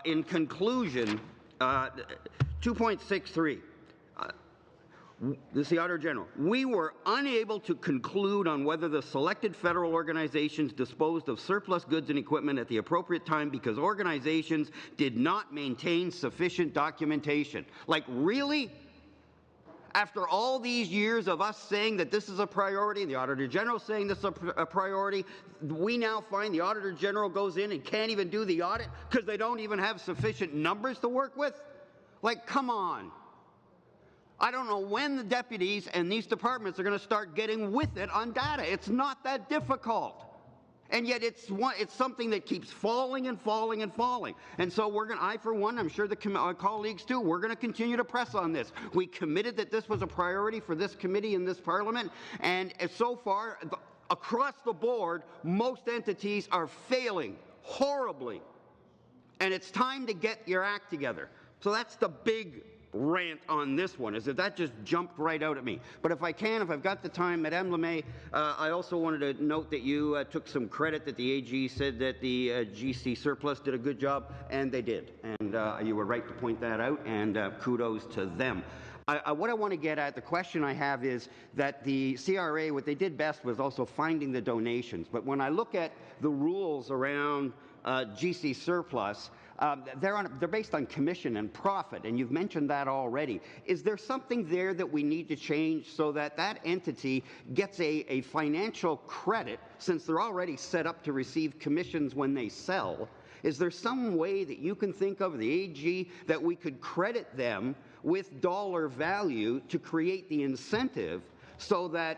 In conclusion, 2.63, this is the Auditor General. We were unable to conclude on whether the selected federal organizations disposed of surplus goods and equipment at the appropriate time because organizations did not maintain sufficient documentation. Like, really? After all these years of us saying that this is a priority, and the Auditor General saying this is a priority, we now find the Auditor General goes in and can't even do the audit because they don't even have sufficient numbers to work with? Like, come on. I don't know when the deputies and these departments are going to start getting with it on data. It's not that difficult. And yet it's something that keeps falling and falling and falling. And so I, for one, I'm sure the colleagues too, we're going to continue to press on this. We committed that this was a priority for this committee in this Parliament, and so far, across the board, most entities are failing horribly. And it's time to get your act together. So that's the big rant on this one, is that just jumped right out at me. But if I've got the time, Madame Lemay, I also wanted to note that you took some credit that the AG said that the GC surplus did a good job, and they did. And you were right to point that out, and kudos to them. What I want to get at, the question I have is that the CRA, what they did best was also finding the donations. But when I look at the rules around GC surplus, they're based on commission and profit, and you've mentioned that already. Is there something there that we need to change so that that entity gets a financial credit, since they're already set up to receive commissions when they sell? Is there some way that you can think of, the AG, that we could credit them with dollar value to create the incentive so that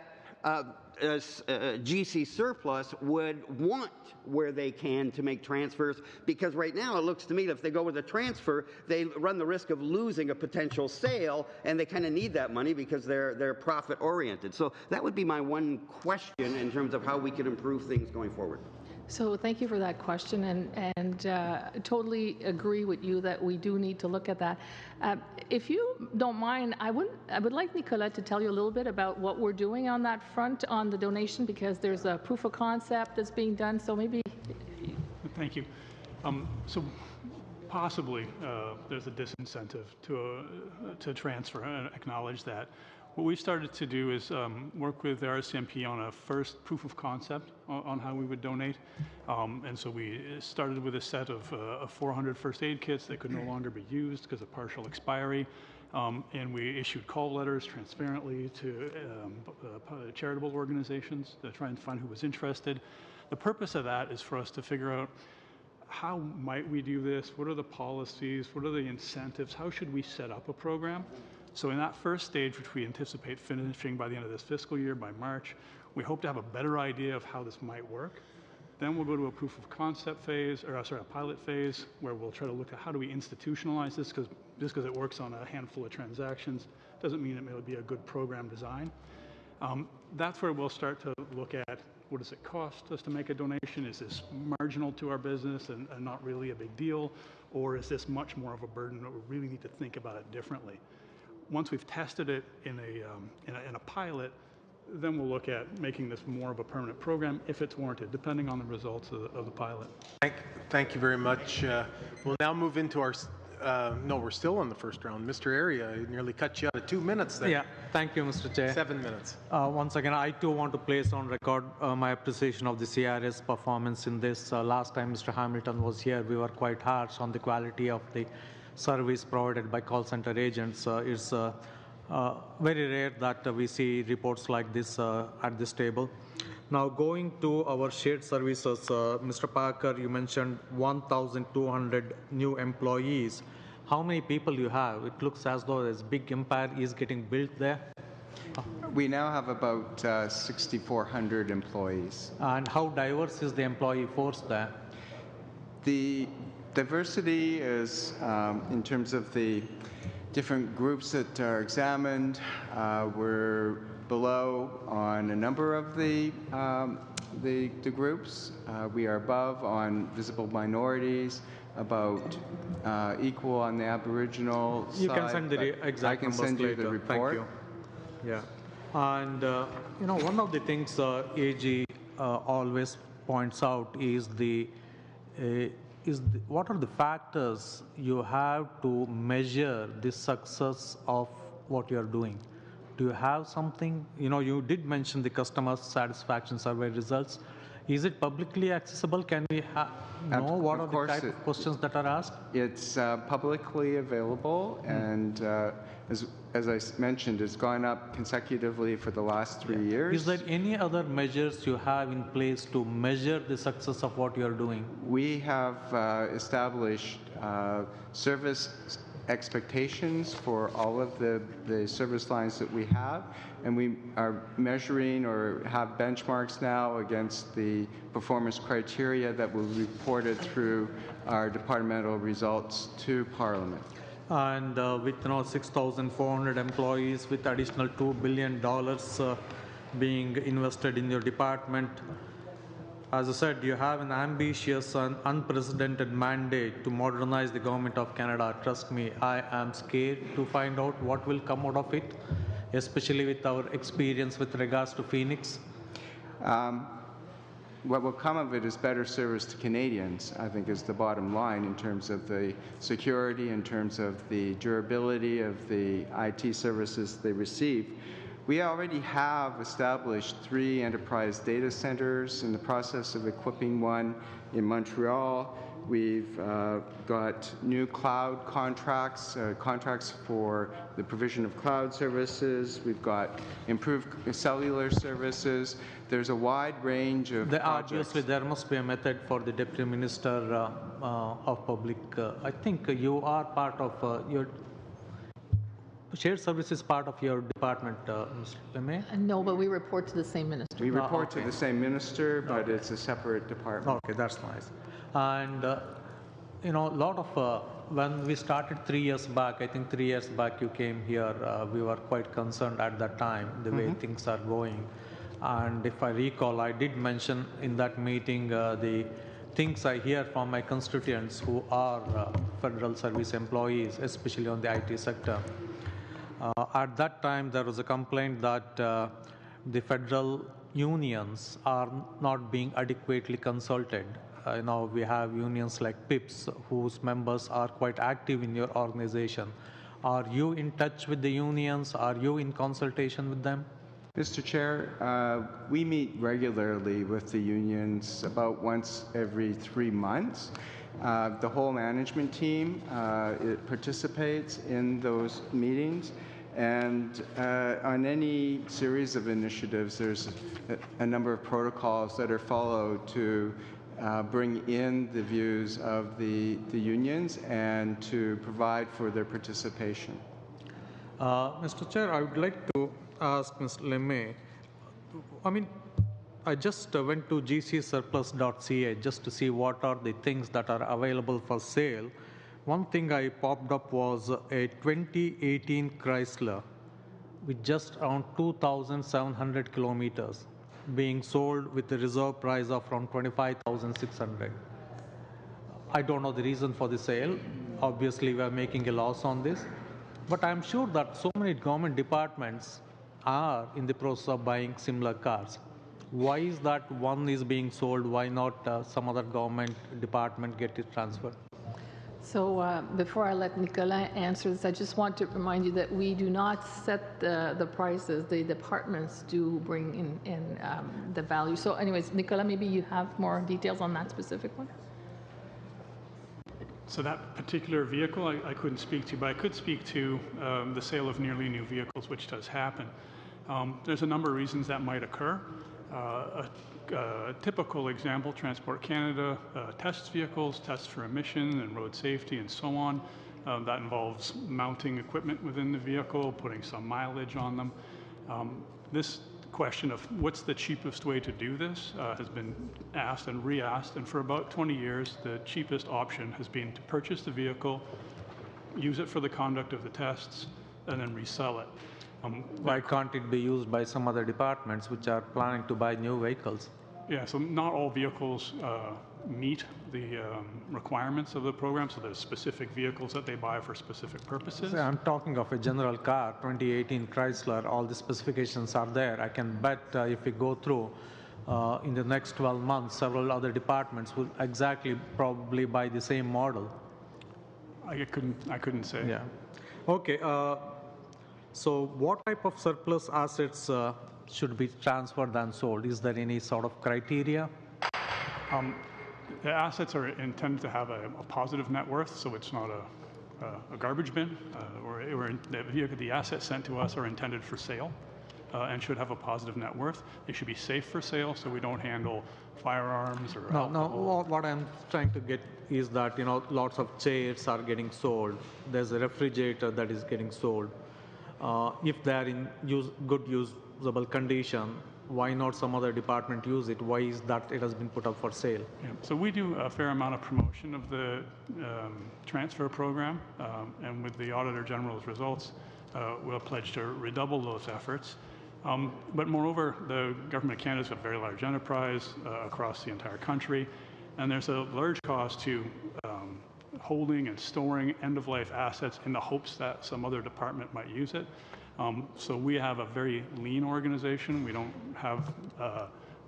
GC surplus would want, where they can, to make transfers? Because right now it looks to me that if they go with a transfer, they run the risk of losing a potential sale, and they kind of need that money because they're profit oriented. So that would be my one question in terms of how we can improve things going forward. So thank you for that question, and totally agree with you that we do need to look at that. If you don't mind, I would like Nicolette to tell you a little bit about what we're doing on that front on the donation, because there's a proof of concept that's being done. So maybe. Thank you. So possibly there's a disincentive to transfer and acknowledge that. What we've started to do is work with the RCMP on a first proof of concept on how we would donate. And so we started with a set of 400 first aid kits that could no longer be used because of partial expiry. And we issued call letters transparently to charitable organizations to try and find who was interested. The purpose of that is for us to figure out how might we do this? What are the policies? What are the incentives? How should we set up a program? So in that first stage, which we anticipate finishing by the end of this fiscal year, by March, we hope to have a better idea of how this might work. Then we'll go to a proof of concept phase, or sorry, a pilot phase, where we'll try to look at how do we institutionalize this, because just because it works on a handful of transactions doesn't mean it may be a good program design. That's where we'll start to look at what does it cost us to make a donation? Is this marginal to our business and not really a big deal? Or is this much more of a burden that we really need to think about it differently? Once we've tested it in a pilot, then we'll look at making this more of a permanent program if it's warranted, depending on the results of the pilot. Thank you very much. We'll now move into our. No, we're still on the first round. Mr. Area, I nearly cut you out of 2 minutes there. Yeah, thank you, Mr. Chair. 7 minutes. Once again, I too want to place on record my appreciation of the CRS performance in this. Last time Mr. Hamilton was here, we were quite harsh on the quality of the service provided by call center agents. It's very rare that we see reports like this at this table. Now, going to our shared services, Mr. Parker, you mentioned 1,200 new employees. How many people you have? It looks as though this big empire is getting built there. We now have about 6,400 employees. And how diverse is the employee force there? The diversity is, in terms of the different groups that are examined, we're below on a number of the groups. We are above on visible minorities, about equal on the Aboriginal side. You can send the exact I can send you the report. Thank you. Yeah. And, one of the things AG always points out is what are the factors you have to measure the success of what you are doing? Do you have something? You did mention the customer satisfaction survey results. Is it publicly accessible? Can we know what are the type of questions that are asked? It's publicly available, and as I mentioned, it's gone up consecutively for the last 3 years. Is there any other measures you have in place to measure the success of what you are doing? We have established service expectations for all of the service lines that we have, and we are measuring or have benchmarks now against the performance criteria that will be reported through our departmental results to Parliament. And with 6,400 employees, with additional $2 billion being invested in your department, as I said, you have an ambitious and unprecedented mandate to modernize the Government of Canada. Trust me, I am scared to find out what will come out of it, especially with our experience with regards to Phoenix. What will come of it is better service to Canadians, I think, is the bottom line in terms of the security, in terms of the durability of the IT services they receive. We already have established 3 enterprise data centers, in the process of equipping one in Montreal. We've got new cloud contracts, contracts for the provision of cloud services. We've got improved cellular services. There's a wide range of projects. Obviously, there must be a method for the Deputy Minister of Public. I think you are part of your shared services part of your department, Mr. Lemay? No, but we report to the same minister. We report to the same minister, but it's a separate department. Okay, that's nice. And, a lot of, when we started 3 years back, I think 3 years back you came here, we were quite concerned at that time, the way things are going. And if I recall, I did mention in that meeting the things I hear from my constituents who are federal service employees, especially on the IT sector. At that time, there was a complaint that the federal unions are not being adequately consulted. We have unions like PIPS, whose members are quite active in your organization. Are you in touch with the unions? Are you in consultation with them? Mr. Chair, we meet regularly with the unions about once every 3 months. The whole management team participates in those meetings, and on any series of initiatives, there's a number of protocols that are followed to bring in the views of the unions and to provide for their participation. Mr. Chair, I would like to ask Ms. LeMay. I just went to gcsurplus.ca just to see what are the things that are available for sale. One thing I popped up was a 2018 Chrysler with just around 2,700 kilometers being sold with a reserve price of around 25,600. I don't know the reason for the sale. Obviously, we are making a loss on this. But I'm sure that so many government departments are in the process of buying similar cars. Why is that one is being sold? Why not some other government department get it transferred? So before I let Nicolas answer this, I just want to remind you that we do not set the prices. The departments do bring in the value. So anyways, Nicolas, maybe you have more details on that specific one? So that particular vehicle I couldn't speak to, but I could speak to the sale of nearly new vehicles, which does happen. There's a number of reasons that might occur. A typical example, Transport Canada tests vehicles, tests for emission and road safety and so on. That involves mounting equipment within the vehicle, putting some mileage on them. This question of what's the cheapest way to do this has been asked and re-asked, and for about 20 years the cheapest option has been to purchase the vehicle, use it for the conduct of the tests, and then resell it. Why can't it be used by some other departments which are planning to buy new vehicles? Yeah, so not all vehicles meet the requirements of the program, so there's specific vehicles that they buy for specific purposes. So I'm talking of a general car, 2018 Chrysler, all the specifications are there. I can bet if we go through in the next 12 months, several other departments will exactly probably buy the same model. I couldn't say. Yeah. Okay. So what type of surplus assets should be transferred and sold? Is there any sort of criteria? The assets are intended to have a positive net worth, so it's not a garbage bin. The assets sent to us are intended for sale and should have a positive net worth. They should be safe for sale, so we don't handle firearms or alcohol. No. What I'm trying to get is that lots of chairs are getting sold. There's a refrigerator that is getting sold. If they are in good usable condition, why not some other department use it? Why is that it has been put up for sale? Yeah. So we do a fair amount of promotion of the transfer program, and with the Auditor General's results, we'll pledge to redouble those efforts. But moreover, the Government of Canada is a very large enterprise across the entire country, and there's a large cost to holding and storing end-of-life assets in the hopes that some other department might use it. So we have a very lean organization. We don't have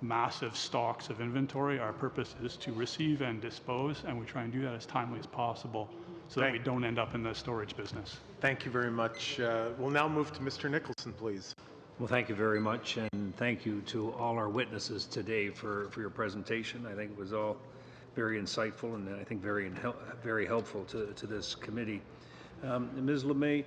massive stocks of inventory. Our purpose is to receive and dispose, and we try and do that as timely as possible so that we don't end up in the storage business. Thank you very much. We'll now move to Mr. Nicholson, please. Well, thank you very much, and thank you to all our witnesses today for your presentation. I think it was all very insightful and I think very helpful to this committee. Ms. LeMay,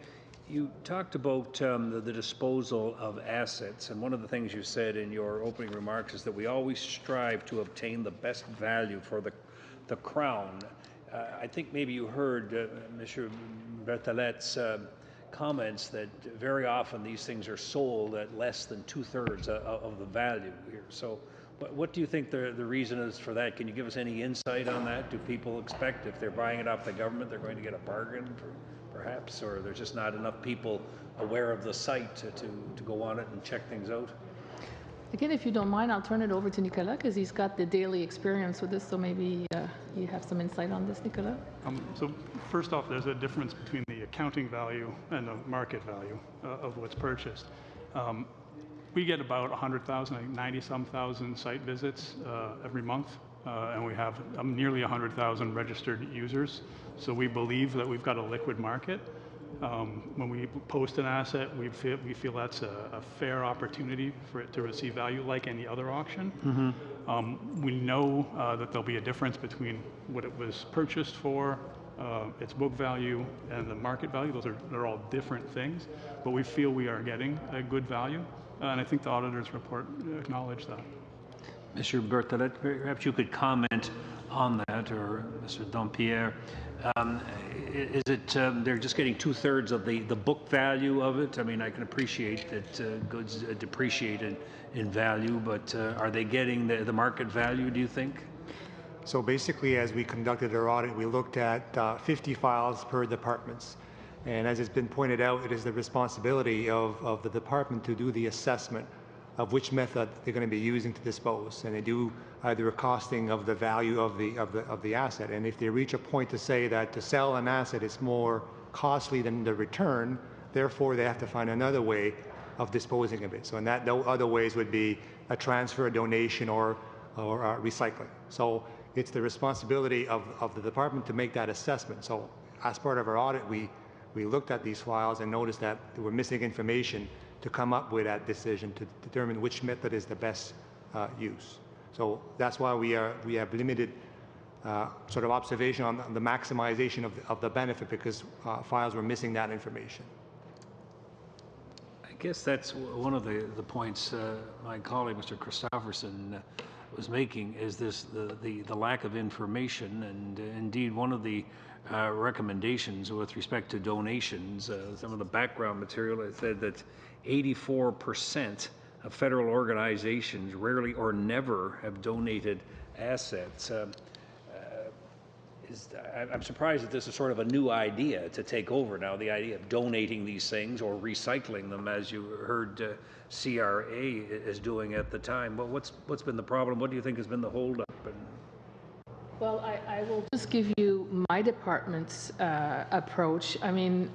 you talked about the disposal of assets, and one of the things you said in your opening remarks is that we always strive to obtain the best value for the Crown. I think maybe you heard Mr. Bertholet's comments that very often these things are sold at less than 2/3 of the value here. So what do you think the reason is for that? Can you give us any insight on that? Do people expect if they're buying it off the government, they're going to get a bargain, perhaps, or there's just not enough people aware of the site to go on it and check things out? Again, if you don't mind, I'll turn it over to Nicolas because he's got the daily experience with this, so maybe you have some insight on this, Nicolas. So first off, there's a difference between the accounting value and the market value of what's purchased. We get about 100,000, like 90-some thousand site visits every month, and we have nearly 100,000 registered users. So we believe that we've got a liquid market. When we post an asset, we feel that's a fair opportunity for it to receive value like any other auction. We know that there'll be a difference between what it was purchased for, its book value, and the market value. They're all different things, but we feel we are getting a good value, and I think the auditor's report acknowledged that. Mr. Berthelot, perhaps you could comment on that, or Mr. Dampierre. Is it they're just getting 2/3 of the book value of it? I mean, I can appreciate that goods depreciate in value, but are they getting the market value, do you think? So basically, as we conducted our audit, we looked at 50 files per departments. And as it's been pointed out, it is the responsibility of the department to do the assessment of which method they're going to be using to dispose. And they do either a costing of the value of the asset. And if they reach a point to say that to sell an asset is more costly than the return, therefore they have to find another way of disposing of it. So, and that other ways would be a transfer, a donation, or recycling. So it's the responsibility of the department to make that assessment. So as part of our audit, we looked at these files and noticed that there were missing information to come up with that decision to determine which method is the best use. So that's why we have limited sort of observation on the maximization of the benefit, because files were missing that information. I guess that's one of the points my colleague, Mr. Christofferson, was making, is this the lack of information. And indeed, one of the recommendations with respect to donations, some of the background material, it said that 84% of federal organizations rarely or never have donated assets. I'm surprised that this is sort of a new idea to take over now, the idea of donating these things or recycling them, as you heard CRA is doing at the time. But what's been the problem? What do you think has been the holdup? Well, I will just give you my department's approach. I mean,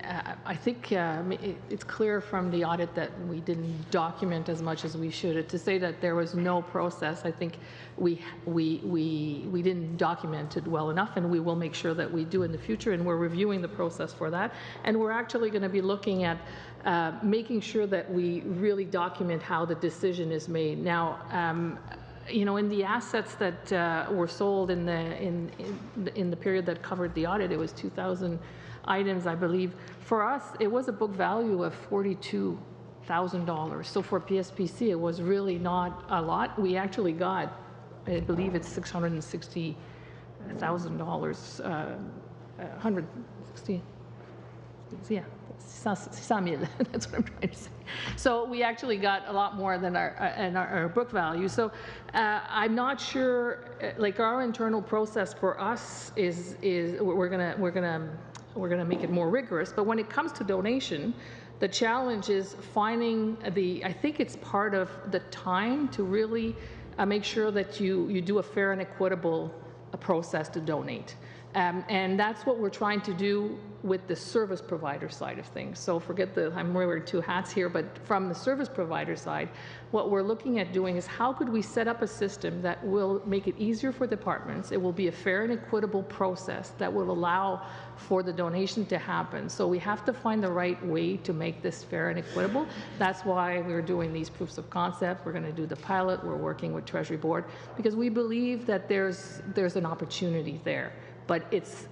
I think it's clear from the audit that we didn't document as much as we should. To say that there was no process, I think we didn't document it well enough, and we will make sure that we do in the future, and we're reviewing the process for that. And we're actually going to be looking at making sure that we really document how the decision is made. Now, you know, in the assets that were sold in the period that covered the audit, it was 2,000 items, I believe. For us, it was a book value of $42,000. So for PSPC, it was really not a lot. We actually got, I believe it's $660,000, 160. Yeah, 600,000. That's what I'm trying to say. So we actually got a lot more than our book value. So I'm not sure. Like, our internal process for us is we're gonna make it more rigorous. But when it comes to donation, the challenge is finding I think it's part of the time to really make sure that you do a fair and equitable process to donate. And that's what we're trying to do with the service provider side of things. So forget I'm wearing two hats here, but from the service provider side, what we're looking at doing is how could we set up a system that will make it easier for departments. It will be a fair and equitable process that will allow for the donation to happen. So we have to find the right way to make this fair and equitable. That's why we're doing these proofs of concept. We're going to do the pilot. We're working with Treasury Board because we believe that there's an opportunity there. But it's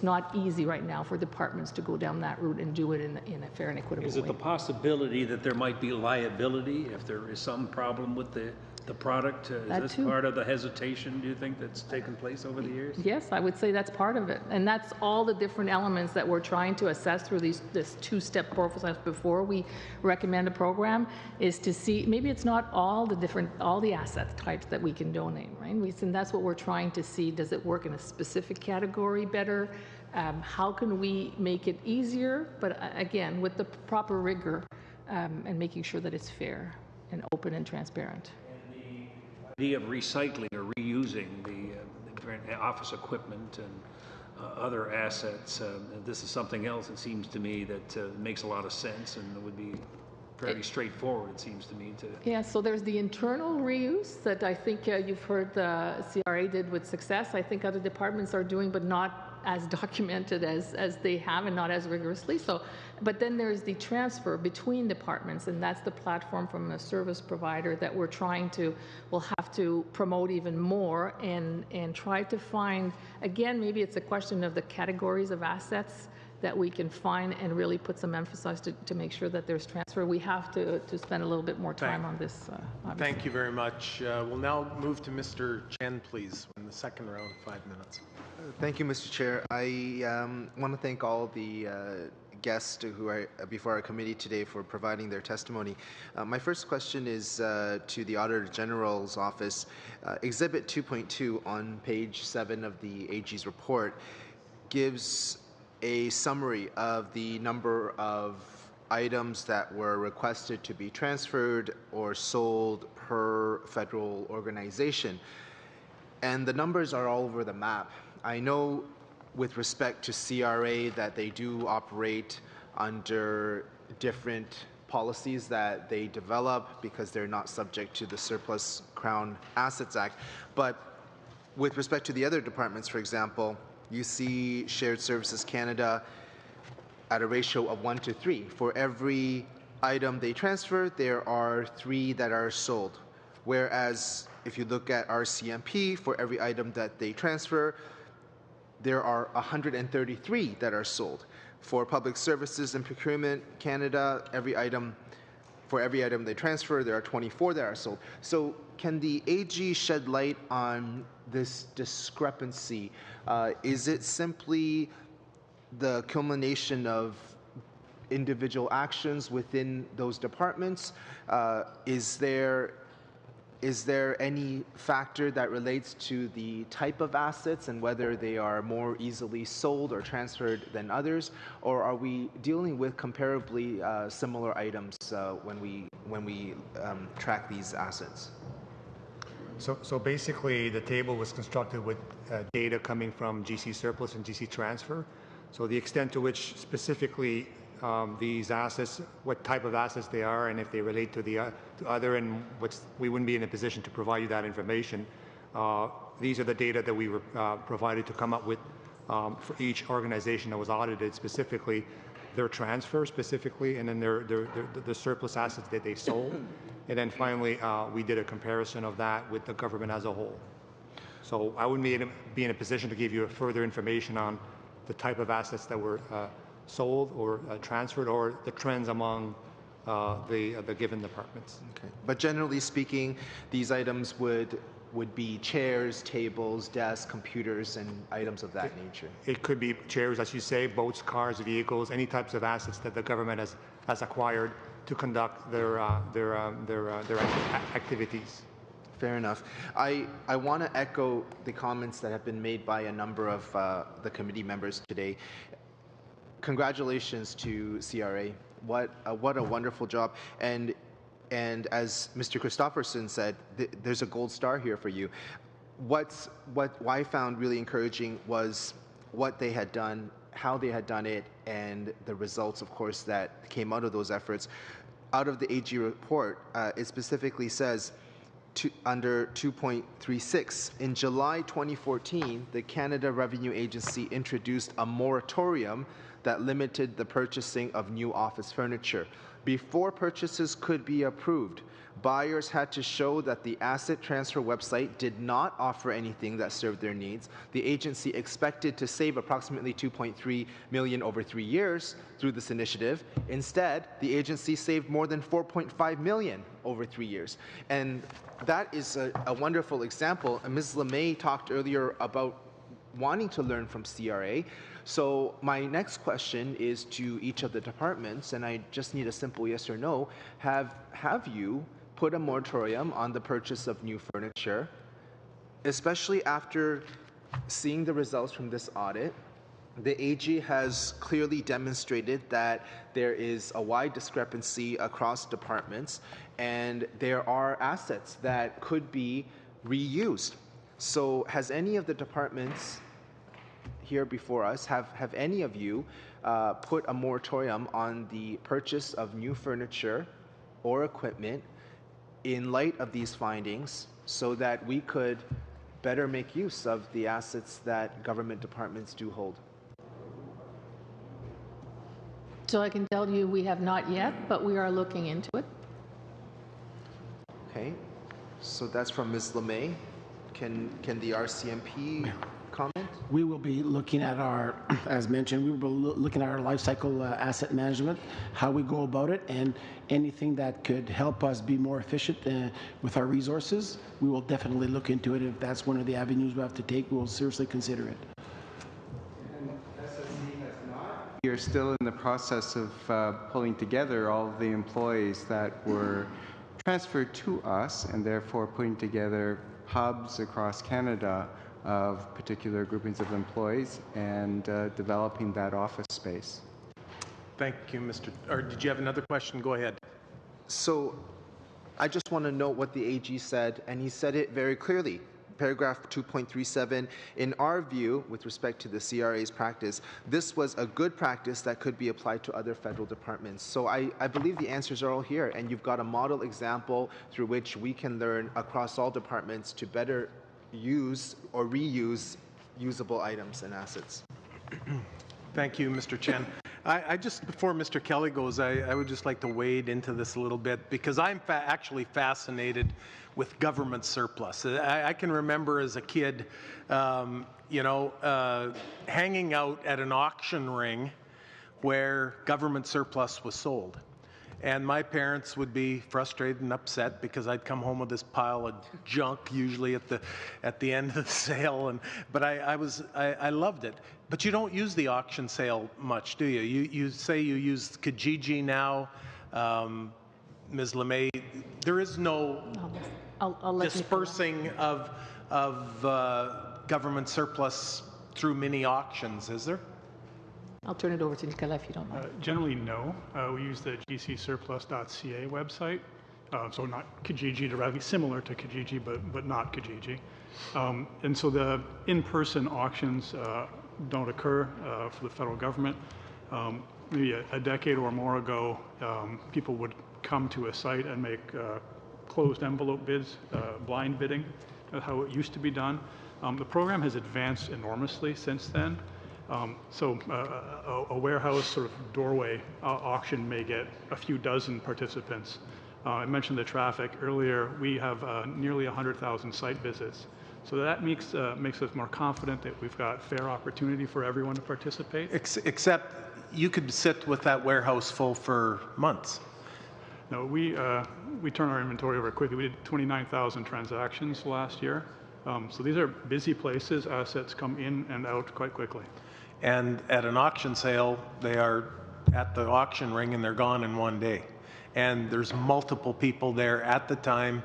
not easy right now for departments to go down that route and do it in a fair and equitable way. Is it the possibility that there might be liability if there is some problem with the product? Is this part of the hesitation, do you think, that's taken place over the years? Yes, I would say that's part of it. And that's all the different elements that we're trying to assess through this two-step process before we recommend a program, is to see, maybe it's not all the asset types that we can donate, right? And that's what we're trying to see. Does it work in a specific category better? How can we make it easier, but again, with the proper rigor and making sure that it's fair? open and transparent. The idea of recycling or reusing the office equipment and other assets, this is something else, it seems to me, that makes a lot of sense and would be fairly straightforward, it seems to me. Yeah, so there's the internal reuse that I think you've heard the CRA did with success. I think other departments are doing, but not as documented as they have and not as rigorously. So, but then there's the transfer between departments, and that's the platform from a service provider that we'll have to promote even more and try to find, again, maybe it's a question of the categories of assets that we can find and really put some emphasis to make sure that there's transfer. We have to spend a little bit more time on this. Thank you very much. We'll now move to Mr. Chen, please, in the second round, 5 minutes. Thank you, Mr. Chair. I want to thank all the guests who are before our committee today for providing their testimony. My first question is to the Auditor General's office. Exhibit 2.2 on page 7 of the AG's report gives a summary of the number of items that were requested to be transferred or sold per federal organization. And the numbers are all over the map. I know with respect to CRA that they do operate under different policies that they develop because they're not subject to the Surplus Crown Assets Act. But with respect to the other departments, for example, you see Shared Services Canada at a ratio of 1 to 3. For every item they transfer, there are 3 that are sold. Whereas if you look at RCMP, for every item that they transfer, there are 133 that are sold. For Public Services and Procurement Canada, for every item they transfer, there are 24 that are sold. So can the AG shed light on this discrepancy? Is it simply the culmination of individual actions within those departments? Is there any factor that relates to the type of assets and whether they are more easily sold or transferred than others? Or are we dealing with comparably similar items when we track these assets? So basically, the table was constructed with data coming from GC Surplus and GC Transfer. So the extent to which specifically these assets, what type of assets they are, and if they relate to the to other, and we wouldn't be in a position to provide you that information. These are the data that we were provided to come up with for each organization that was audited, specifically their transfer specifically, and then the surplus assets that they sold. And then finally, we did a comparison of that with the government as a whole. So I wouldn't be in a position to give you further information on the type of assets that were sold or transferred, or the trends among the given departments. Okay. But generally speaking, these items would be chairs, tables, desks, computers, and items of that nature. It could be chairs, as you say, boats, cars, vehicles, any types of assets that the government has acquired to conduct their activities. Fair enough. I want to echo the comments that have been made by a number of the committee members today. Congratulations to CRA. What a wonderful job. And as Mr. Christopherson said, there's a gold star here for you. What I found really encouraging was what they had done, how they had done it, and the results, of course, that came out of those efforts. Out of the AG report, it specifically says, under 2.36, in July 2014, the Canada Revenue Agency introduced a moratorium that limited the purchasing of new office furniture. Before purchases could be approved, buyers had to show that the asset transfer website did not offer anything that served their needs. The agency expected to save approximately $2.3 million over 3 years through this initiative. Instead, the agency saved more than $4.5 million over 3 years. And that is a wonderful example. And Ms. LeMay talked earlier about wanting to learn from CRA. So my next question is to each of the departments, and I just need a simple yes or no. Have you put a moratorium on the purchase of new furniture, especially after seeing the results from this audit, the AG has clearly demonstrated that there is a wide discrepancy across departments, and there are assets that could be reused. So has any of the departments here before us, have any of you put a moratorium on the purchase of new furniture or equipment in light of these findings so that we could better make use of the assets that government departments do hold? So I can tell you we have not yet, but we are looking into it. Okay, so that's from Ms. LeMay. Can the RCMP comment? We will be looking at our, as mentioned, we will be looking at our life cycle asset management, how we go about it, and anything that could help us be more efficient with our resources. We will definitely look into it. If that's one of the avenues we have to take, we will seriously consider it. We are still in the process of pulling together all of the employees that were transferred to us, and therefore putting together hubs across Canada of particular groupings of employees and developing that office space. Thank you, Mr. Or did you have another question? Go ahead. So I just want to note what the AG said, and he said it very clearly. Paragraph 2.37, in our view, with respect to the CRA's practice, this was a good practice that could be applied to other federal departments. So I believe the answers are all here, and you've got a model example through which we can learn across all departments to better use or reuse usable items and assets. Thank you, Mr. Chen. I just, before Mr. Kelly goes, I would just like to wade into this a little bit because I'm actually fascinated with government surplus. I can remember as a kid, hanging out at an auction ring where government surplus was sold. And my parents would be frustrated and upset because I'd come home with this pile of junk, usually at the end of the sale. But I loved it. But you don't use the auction sale much, do you? You say you use Kijiji now, Ms. LeMay. There is no dispersing of government surplus through mini auctions, is there? I'll turn it over to Nicolas if you don't mind. Generally, no. We use the gcsurplus.ca website. So not Kijiji, directly similar to Kijiji, but not Kijiji. And so the in-person auctions don't occur for the federal government. Maybe a decade or more ago, people would come to a site and make closed envelope bids, blind bidding, how it used to be done. The program has advanced enormously since then. So a warehouse sort of doorway auction may get a few dozen participants. I mentioned the traffic earlier. We have nearly 100,000 site visits. So that makes us more confident that we've got fair opportunity for everyone to participate. Except you could sit with that warehouse full for months. No, we turn our inventory over quickly. We did 29,000 transactions last year. So these are busy places. Assets come in and out quite quickly. And at an auction sale, they are at the auction ring and they're gone in one day. And there's multiple people there at the time,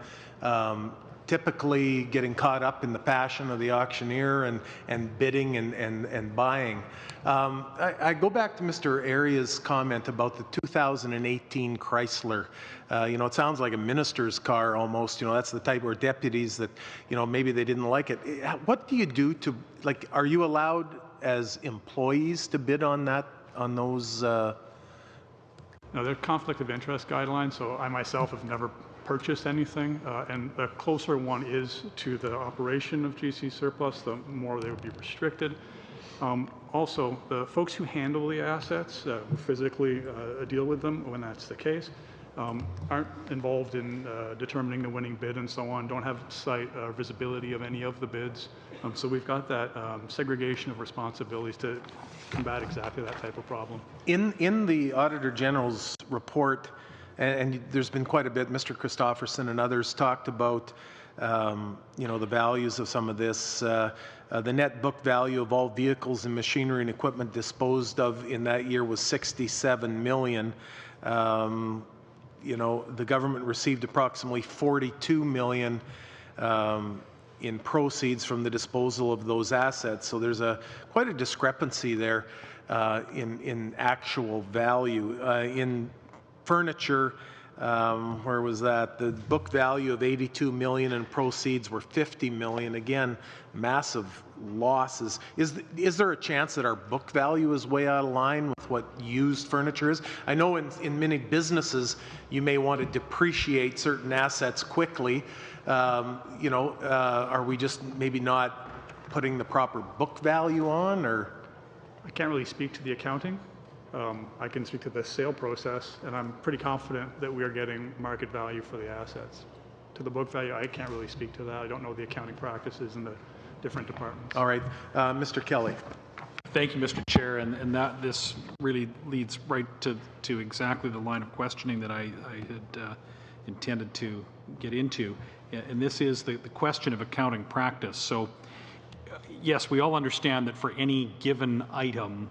typically getting caught up in the passion of the auctioneer and bidding and buying. I go back to Mr. Aria's comment about the 2018 Chrysler. It sounds like a minister's car almost. That's the type where deputies that, maybe they didn't like it. What do you do to, are you allowed as employees to bid on those? No, they're conflict of interest guidelines, so I myself have never purchased anything, and the closer one is to the operation of GC Surplus, the more they would be restricted. Also, the folks who handle the assets, who physically deal with them when that's the case, aren't involved in determining the winning bid and so on, don't have sight or visibility of any of the bids. So we've got that segregation of responsibilities to combat exactly that type of problem. In the Auditor General's report, and there's been quite a bit, Mr. Christofferson and others talked about the values of some of this. The net book value of all vehicles and machinery and equipment disposed of in that year was $67 million. The government received approximately $42 million in proceeds from the disposal of those assets. So there's quite a discrepancy there in actual value. In furniture, where was that? The book value of 82 million and proceeds were 50 million. Again, massive losses. Is there a chance that our book value is way out of line with what used furniture is? I know in many businesses you may want to depreciate certain assets quickly. Are we just maybe not putting the proper book value on, or? I can't really speak to the accounting. I can speak to the sale process, and I'm pretty confident that we are getting market value for the assets. To the book value, I can't really speak to that. I don't know the accounting practices in the different departments. All right. Mr. Kelly. Thank you, Mr. Chair, and this really leads right to exactly the line of questioning that I had intended to get into, and this is the question of accounting practice. So, yes, we all understand that for any given item,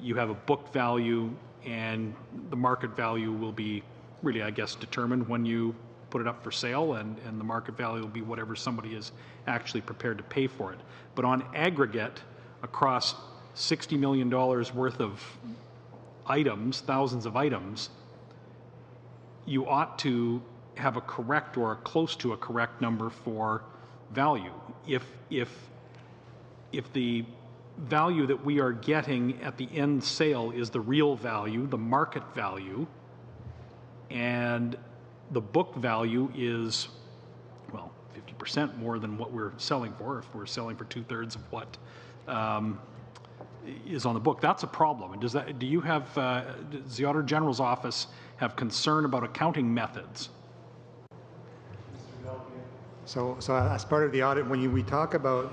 you have a book value, and the market value will be really, I guess, determined when you put it up for sale, and the market value will be whatever somebody is actually prepared to pay for it. But on aggregate, across $60 million worth of items, thousands of items, you ought to have a correct or close to a correct number for value. If the value that we are getting at the end sale is the real value, the market value, and the book value is, well, 50% more than what we're selling for, if we're selling for 2/3 of what is on the book, that's a problem. And does the Auditor General's office have concern about accounting methods? So as part of the audit, when we talk about,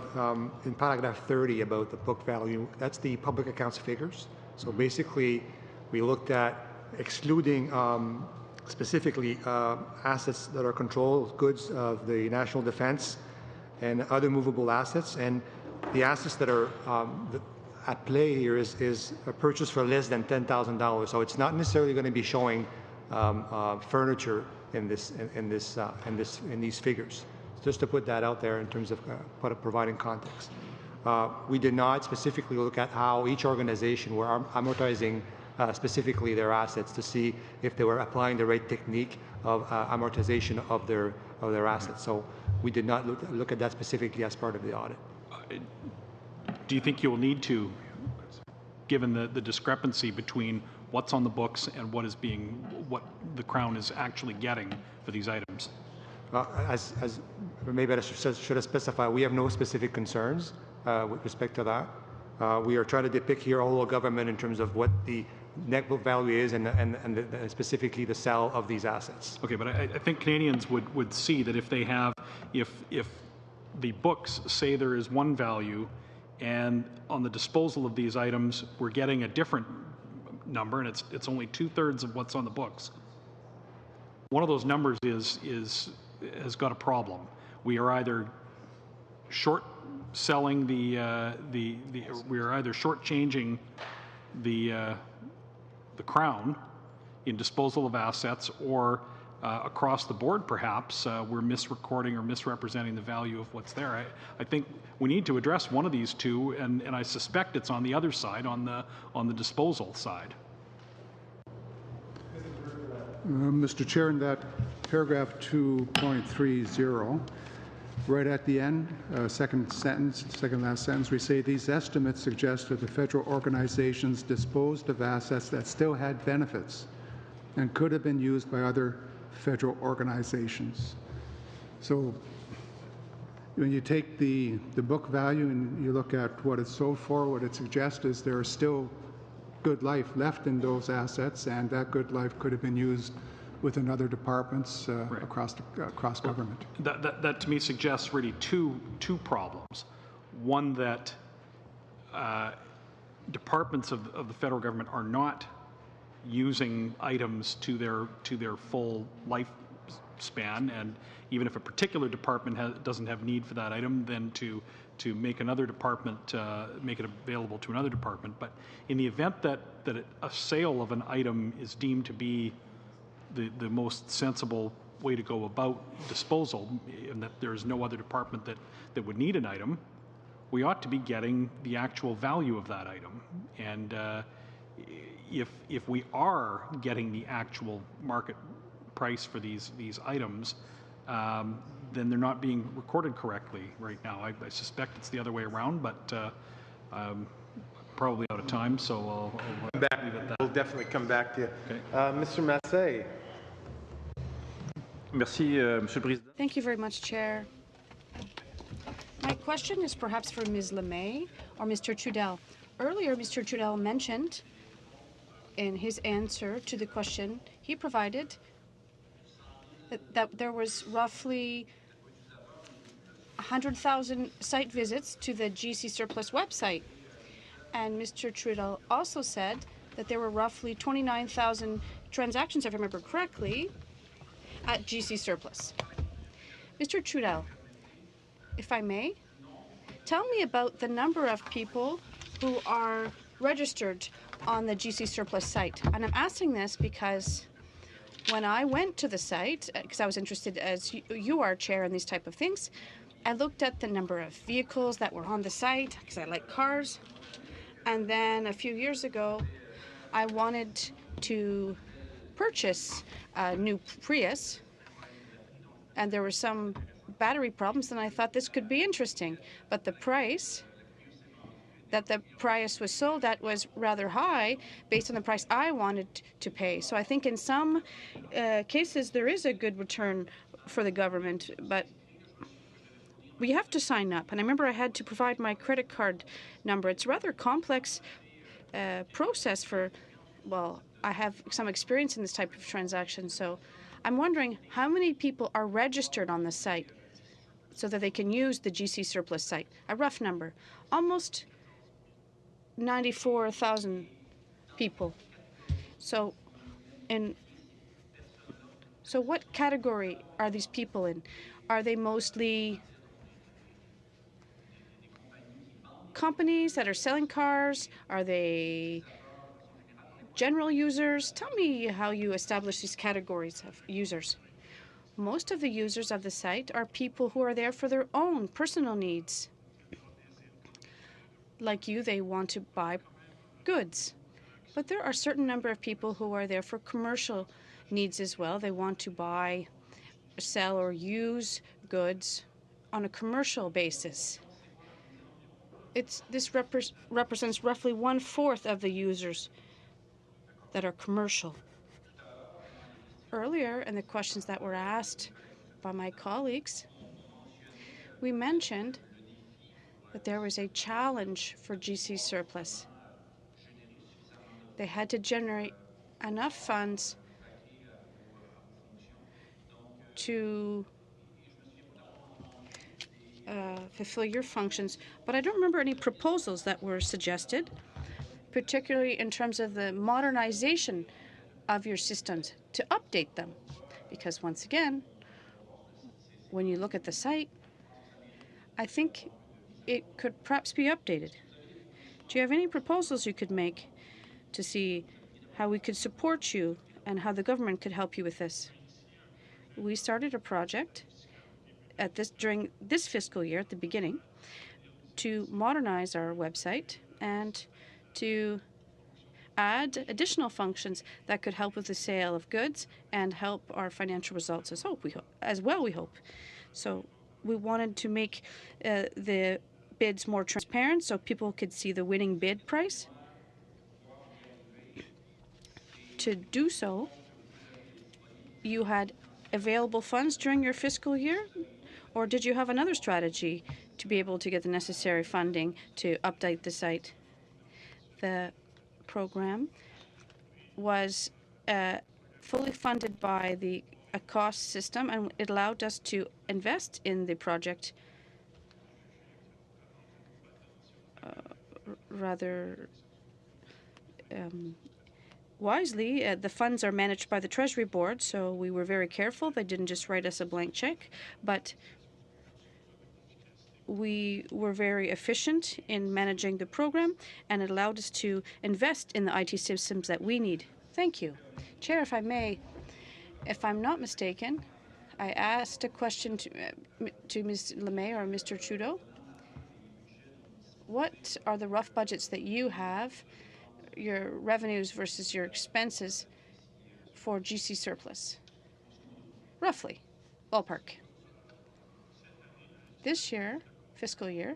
in paragraph 30 about the book value, that's the public accounts figures. So basically, we looked at excluding specifically assets that are controlled goods of the national defense and other movable assets. And the assets that are at play here is a purchase for less than $10,000. So it's not necessarily going to be showing furniture in these figures. Just to put that out there in terms of providing context. We did not specifically look at how each organization were amortizing specifically their assets to see if they were applying the right technique of amortization of their assets. So we did not look at that specifically as part of the audit. Do you think you will need to, given the discrepancy between what's on the books and what the Crown is actually getting for these items? As maybe I should have specified, we have no specific concerns with respect to that. We are trying to depict here all of government in terms of what the net book value is and specifically the sale of these assets. Okay, but I think Canadians would see that if the books say there is one value, and on the disposal of these items we're getting a different number, and it's only 2/3 of what's on the books. One of those numbers has got a problem. We are either short-selling we are either short-changing the Crown in disposal of assets, or across the board, perhaps, we're misrecording or misrepresenting the value of what's there. I think we need to address one of these two, and I suspect it's on the other side, on the disposal side. Mr. Chair, in that paragraph 2.30, right at the end, second last sentence, we say these estimates suggest that the federal organizations disposed of assets that still had benefits and could have been used by other federal organizations. So when you take the book value and you look at what it's sold for, what it suggests is there is still good life left in those assets, and that good life could have been used within other departments across government. That to me suggests really two problems. One, that departments of the federal government are not using items to their full lifespan, and even if a particular department doesn't have need for that item, then to make another department make it available to another department. But in the event that a sale of an item is deemed to be the most sensible way to go about disposal, and that there's no other department that would need an item, we ought to be getting the actual value of that item. And if we are getting the actual market price for these items, then they're not being recorded correctly right now. I suspect it's the other way around, but probably out of time, so I'll leave it at that. We'll definitely come back to you. Okay. Mr. Massey. Merci, Monsieur le Président. Thank you very much, Chair. My question is perhaps for Ms. Lemay or Mr. Trudel. Earlier, Mr. Trudel mentioned in his answer to the question he provided that there was roughly 100,000 site visits to the GC Surplus website. And Mr. Trudel also said that there were roughly 29,000 transactions, if I remember correctly, at GC Surplus. Mr. Trudel, if I may, tell me about the number of people who are registered on the GC Surplus site. And I'm asking this because when I went to the site, because I was interested, as you are, Chair, in these type of things, I looked at the number of vehicles that were on the site, because I like cars. And then a few years ago, I wanted to purchase a new Prius, and there were some battery problems, and I thought this could be interesting. But the price that the Prius was sold at was rather high based on the price I wanted to pay. So I think in some cases there is a good return for the government, but we have to sign up. And I remember I had to provide my credit card number. It's a rather complex process for, well, I have some experience in this type of transaction, so I'm wondering how many people are registered on the site so that they can use the GC Surplus site. A rough number. Almost 94,000 people. So what category are these people in? Are they mostly companies that are selling cars? Are they general users? Tell me how you establish these categories of users. Most of the users of the site are people who are there for their own personal needs. Like you, they want to buy goods. But there are a certain number of people who are there for commercial needs as well. They want to buy, sell, or use goods on a commercial basis. This represents roughly 1/4 of the users that are commercial. Earlier, in the questions that were asked by my colleagues, we mentioned that there was a challenge for GC Surplus. They had to generate enough funds to fulfill your functions, but I don't remember any proposals that were suggested, particularly in terms of the modernization of your systems, to update them. Because once again, when you look at the site, I think it could perhaps be updated. Do you have any proposals you could make to see how we could support you and how the government could help you with this? We started a project during this fiscal year at the beginning to modernize our website and to add additional functions that could help with the sale of goods and help our financial results as well, we hope. So we wanted to make the bids more transparent so people could see the winning bid price. To do so, you had available funds during your fiscal year, or did you have another strategy to be able to get the necessary funding to update the site? The program was fully funded by a cost system, and it allowed us to invest in the project rather wisely. The funds are managed by the Treasury Board, so we were very careful. They didn't just write us a blank check, but we were very efficient in managing the program, and it allowed us to invest in the IT systems that we need. Thank you. Chair, if I may, if I'm not mistaken, I asked a question to Ms. Lemay or Mr. Trudeau. What are the rough budgets that you have, your revenues versus your expenses, for GC surplus? Roughly, ballpark. This year, fiscal year,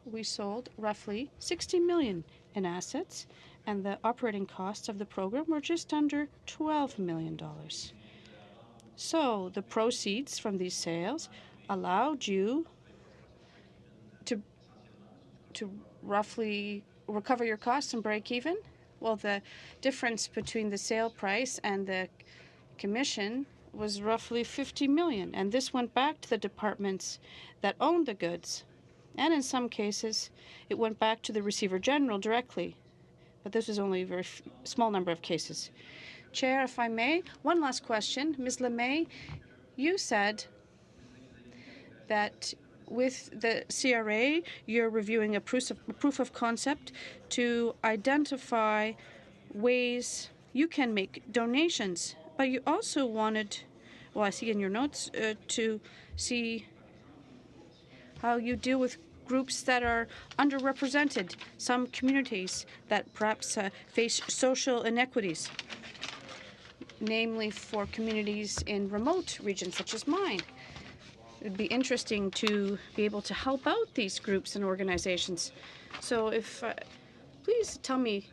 we sold roughly $60 million in assets, and the operating costs of the program were just under $12 million. So the proceeds from these sales allowed you to roughly recover your costs and break even. Well, the difference between the sale price and the commission was roughly $50 million, and this went back to the departments that owned the goods, and in some cases it went back to the Receiver General directly, but this was only a very small number of cases. Chair, if I may, one last question. Ms. Lemay, you said that with the CRA, you're reviewing a proof of concept to identify ways you can make donations. But you also wanted, well, I see in your notes, to see how you deal with groups that are underrepresented, some communities that perhaps face social inequities, namely for communities in remote regions such as mine. It would be interesting to be able to help out these groups and organizations. So if, please tell me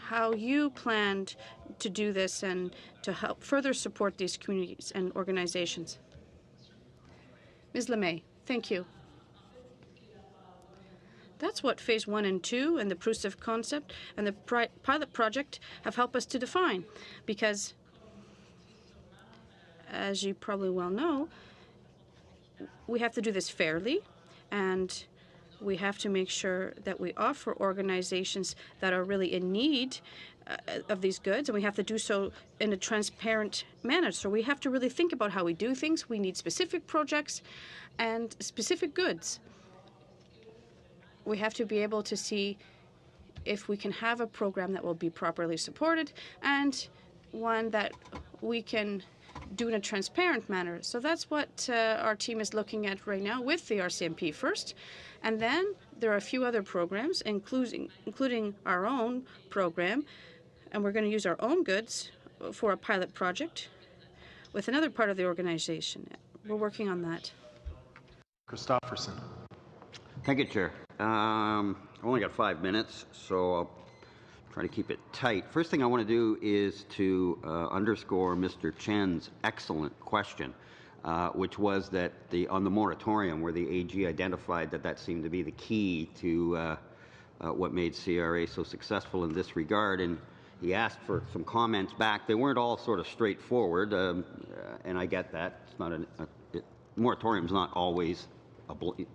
how you planned to do this and to help further support these communities and organizations. Ms. Lemay, thank you. That's what Phase 1 and 2 and the proofs of concept and the pilot project have helped us to define, because, as you probably well know, we have to do this fairly, and we have to make sure that we offer organizations that are really in need of these goods, and we have to do so in a transparent manner. So we have to really think about how we do things. We need specific projects and specific goods. We have to be able to see if we can have a program that will be properly supported and one that we can do in a transparent manner. So that's what our team is looking at right now with the RCMP first. And then there are a few other programs, including our own program, and we're going to use our own goods for a pilot project with another part of the organization. We're working on that. Christopherson. Thank you, Chair. I've only got 5 minutes, so I'll try to keep it tight. First thing I want to do is to underscore Mr. Chen's excellent question, which was that on the moratorium, where the AG identified that seemed to be the key to what made CRA so successful in this regard, and he asked for some comments back. They weren't all sort of straightforward, and I get that. It's not moratorium's not always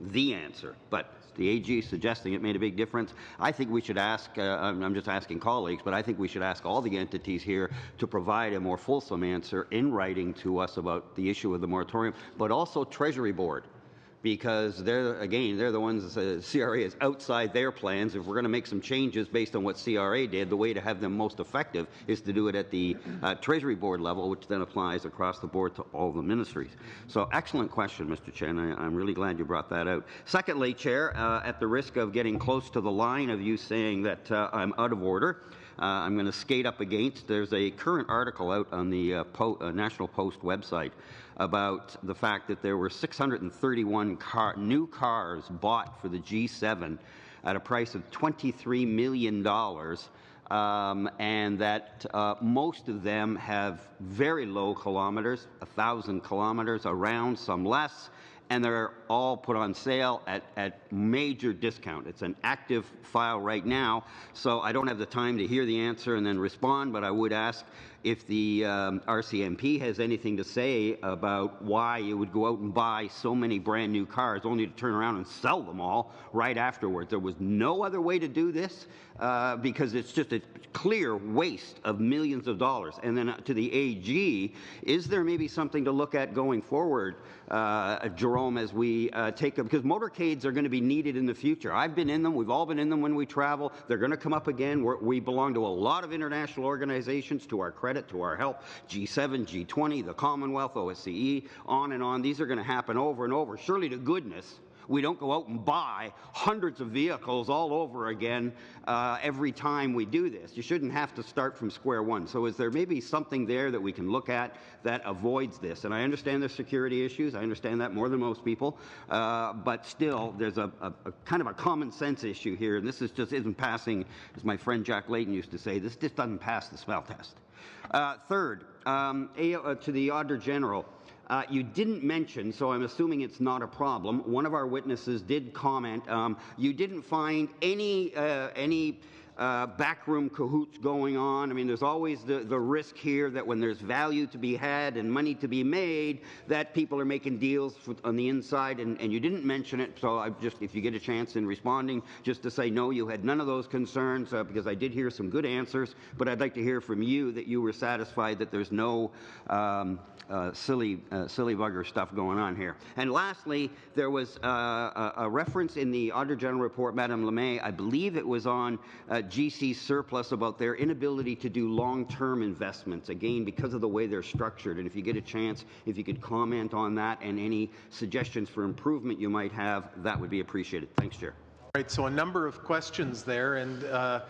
the answer, but the AG suggesting it made a big difference. I think we should ask, I'm just asking colleagues, but I think we should ask all the entities here to provide a more fulsome answer in writing to us about the issue of the moratorium, but also Treasury Board, because they're the ones, CRA is outside their plans. If we're going to make some changes based on what CRA did, the way to have them most effective is to do it at the Treasury Board level, which then applies across the board to all the ministries. So excellent question, Mr. Chen. I'm really glad you brought that out. Secondly, Chair, at the risk of getting close to the line of you saying that I'm out of order, I'm going to skate up against. There's a current article out on the National Post website about the fact that there were 631 new cars bought for the G7 at a price of $23 million, and that most of them have very low kilometers, 1,000 kilometers around, some less, and they're all put on sale at major discount. It's an active file right now, so I don't have the time to hear the answer and then respond, but I would ask if the RCMP has anything to say about why you would go out and buy so many brand new cars only to turn around and sell them all right afterwards. There was no other way to do this because it's just a clear waste of millions of dollars. And then to the AG, is there maybe something to look at going forward, Jerome, as we take them, because motorcades are going to be needed in the future. I've been in them. We've all been in them when we travel. They're going to come up again. We belong to a lot of international organizations, to our credit, to our help, G7, G20, the Commonwealth, OSCE, on and on. These are going to happen over and over. Surely to goodness, we don't go out and buy hundreds of vehicles all over again every time we do this. You shouldn't have to start from square one. So is there maybe something there that we can look at that avoids this? And I understand there's security issues. I understand that more than most people. But still, there's a kind of a common sense issue here. And this just isn't passing, as my friend Jack Layton used to say, this just doesn't pass the smell test. Third, to the Auditor General. You didn't mention, so I'm assuming it's not a problem. One of our witnesses did comment. You didn't find any backroom cahoots going on. I mean, there's always the risk here that when there's value to be had and money to be made, that people are making deals on the inside, and you didn't mention it. So I just, if you get a chance in responding, just to say no, you had none of those concerns, because I did hear some good answers, but I'd like to hear from you that you were satisfied that there's no silly bugger stuff going on here. And lastly, there was a reference in the Auditor General report, Madame Lemay, I believe it was on GC Surplus, about their inability to do long-term investments, again, because of the way they're structured. And if you get a chance, if you could comment on that and any suggestions for improvement you might have, that would be appreciated. Thanks, Chair. All right, so a number of questions there, and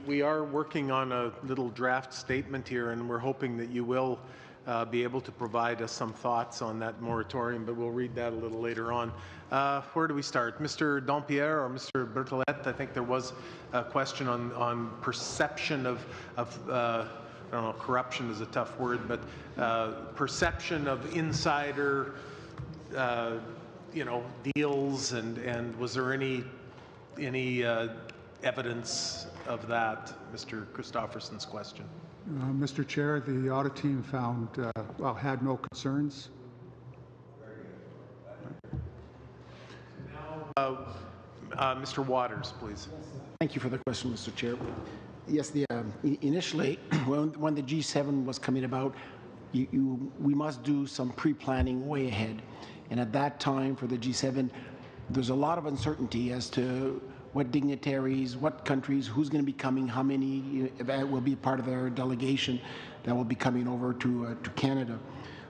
we are working on a little draft statement here, and we're hoping that you will be able to provide us some thoughts on that moratorium, but we'll read that a little later on. Where do we start? Mr. Dompierre or Mr. Bertolette? I think there was a question on perception of I don't know, corruption is a tough word, but perception of insider, deals, and was there any evidence of that? Mr. Christofferson's question. Mr. Chair, the audit team found, had no concerns. Mr. Waters, please. Thank you for the question, Mr. Chair. Yes, initially, when the G7 was coming about, we must do some pre-planning way ahead. And at that time, for the G7, there's a lot of uncertainty as to what dignitaries, what countries, who's going to be coming, how many will be part of their delegation that will be coming over to Canada.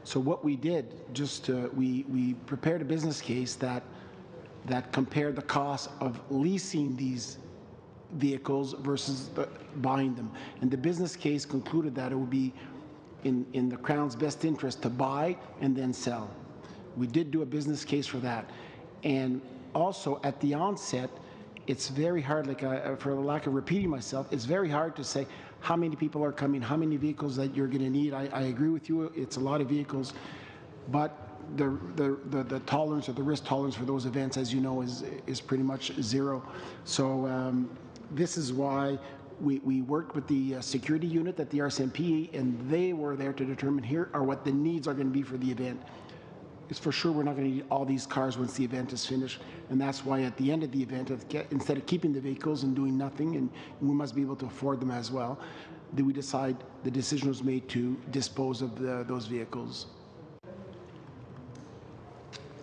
So what we did, we prepared a business case that compared the cost of leasing these vehicles versus buying them. And the business case concluded that it would be in the Crown's best interest to buy and then sell. We did do a business case for that. And also at the onset, it's very hard, for the lack of repeating myself, it's very hard to say how many people are coming, how many vehicles that you're going to need. I agree with you, it's a lot of vehicles, but the tolerance or the risk tolerance for those events, as you know, is pretty much zero. So this is why we worked with the security unit at the RCMP, and they were there to determine here are what the needs are going to be for the event. It's for sure we're not going to need all these cars once the event is finished, and that's why at the end of the event, instead of keeping the vehicles and doing nothing, and we must be able to afford them as well, the decision was made to dispose of those vehicles.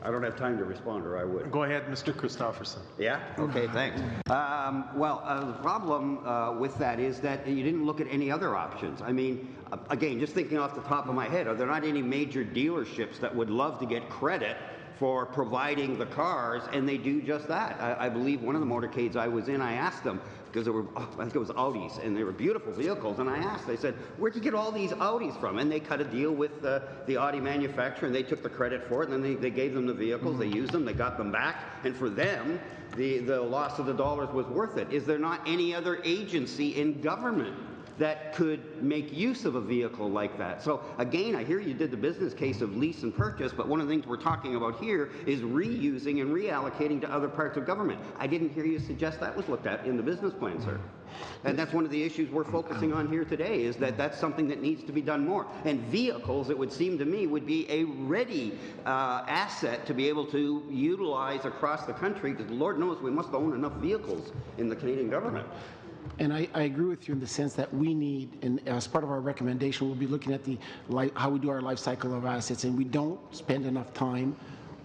I don't have time to respond, or I would. Go ahead, Mr. Christofferson. Yeah? Okay, thanks. The problem with that is that you didn't look at any other options. I mean, again, just thinking off the top of my head, are there not any major dealerships that would love to get credit for providing the cars, and they do just that? I believe one of the motorcades I was in, I asked them, because there were, I think it was Audis, and they were beautiful vehicles, and I asked, they said, where'd you get all these Audis from? And they cut a deal with the Audi manufacturer, and they took the credit for it, and then they gave them the vehicles, they used them, they got them back, and for them, the loss of the dollars was worth it. Is there not any other agency in government that could make use of a vehicle like that? So again, I hear you did the business case of lease and purchase, but one of the things we're talking about here is reusing and reallocating to other parts of government. I didn't hear you suggest that was looked at in the business plan, sir. And that's one of the issues we're focusing on here today, is that that's something that needs to be done more. And vehicles, it would seem to me, would be a ready asset to be able to utilize across the country, because Lord knows we must own enough vehicles in the Canadian government. And I agree with you in the sense that we need, and as part of our recommendation, we'll be looking at how we do our life cycle of assets, and we don't spend enough time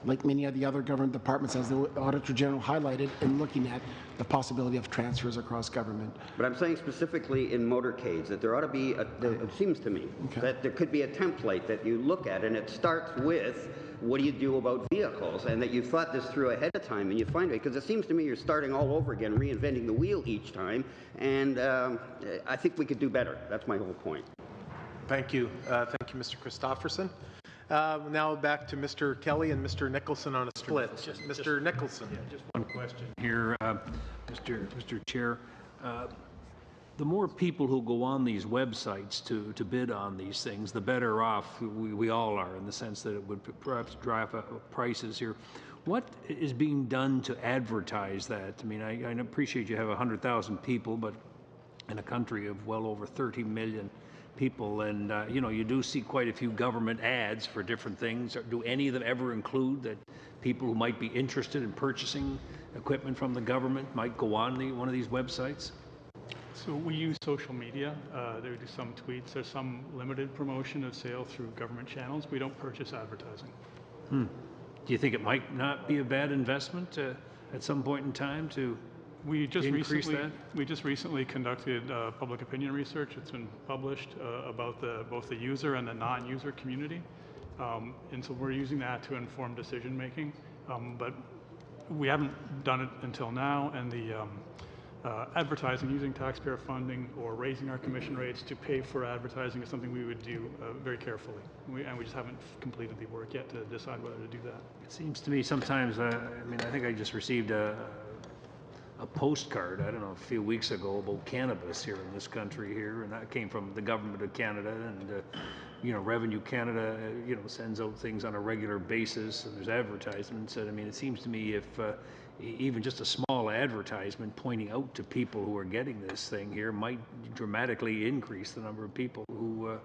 like many of the other government departments, as the Auditor General highlighted, in looking at the possibility of transfers across government. But I'm saying specifically in motorcades that there ought to be, it seems to me, that there could be a template that you look at, and it starts with what do you do about vehicles, and that you thought this through ahead of time, and you find it, because it seems to me you're starting all over again, reinventing the wheel each time, and I think we could do better. That's my whole point. Thank you. Thank you, Mr. Christofferson. Now back to Mr. Kelly and Mr. Nicholson on a split. Mr. Nicholson. Yeah, just one question here, Mr. Chair. The more people who go on these websites to bid on these things, the better off we all are, in the sense that it would perhaps drive up prices here. What is being done to advertise that? I mean, I appreciate you have 100,000 people, but in a country of well over 30 million people, and you know, you do see quite a few government ads for different things. Do any of them ever include that people who might be interested in purchasing equipment from the government might go on one of these websites? So we use social media. There do some tweets. There's some limited promotion of sale through government channels. We don't purchase advertising. Do you think it might not be a bad investment at some point in time to increase that? We just recently conducted public opinion research. It's been published about both the user and the non-user community. And so we're using that to inform decision making. But we haven't done it until now, and the advertising using taxpayer funding or raising our commission rates to pay for advertising is something we would do very carefully. And we just haven't completed the work yet to decide whether to do that. It seems to me sometimes, I mean, I think I just received a postcard, I don't know, a few weeks ago about cannabis here in this country here, and that came from the government of Canada, and you know, Revenue Canada, you know, sends out things on a regular basis, and there's advertisements. And I mean, it seems to me if even just a small advertisement pointing out to people who are getting this thing here might dramatically increase the number of people who,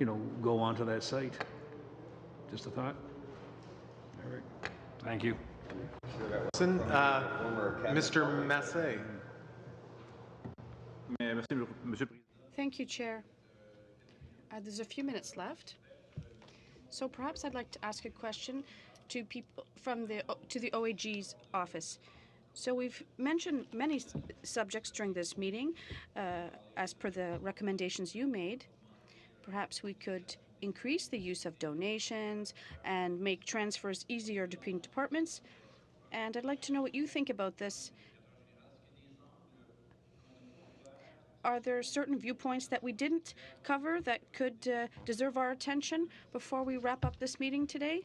you know, go onto that site. Just a thought. All right. Thank you. Mr. Massey. Thank you, Chair. There's a few minutes left, so perhaps I'd like to ask a question to people from the OAG's office. So we've mentioned many subjects during this meeting, as per the recommendations you made. Perhaps we could increase the use of donations and make transfers easier between departments. And I'd like to know what you think about this. Are there certain viewpoints that we didn't cover that could deserve our attention before we wrap up this meeting today?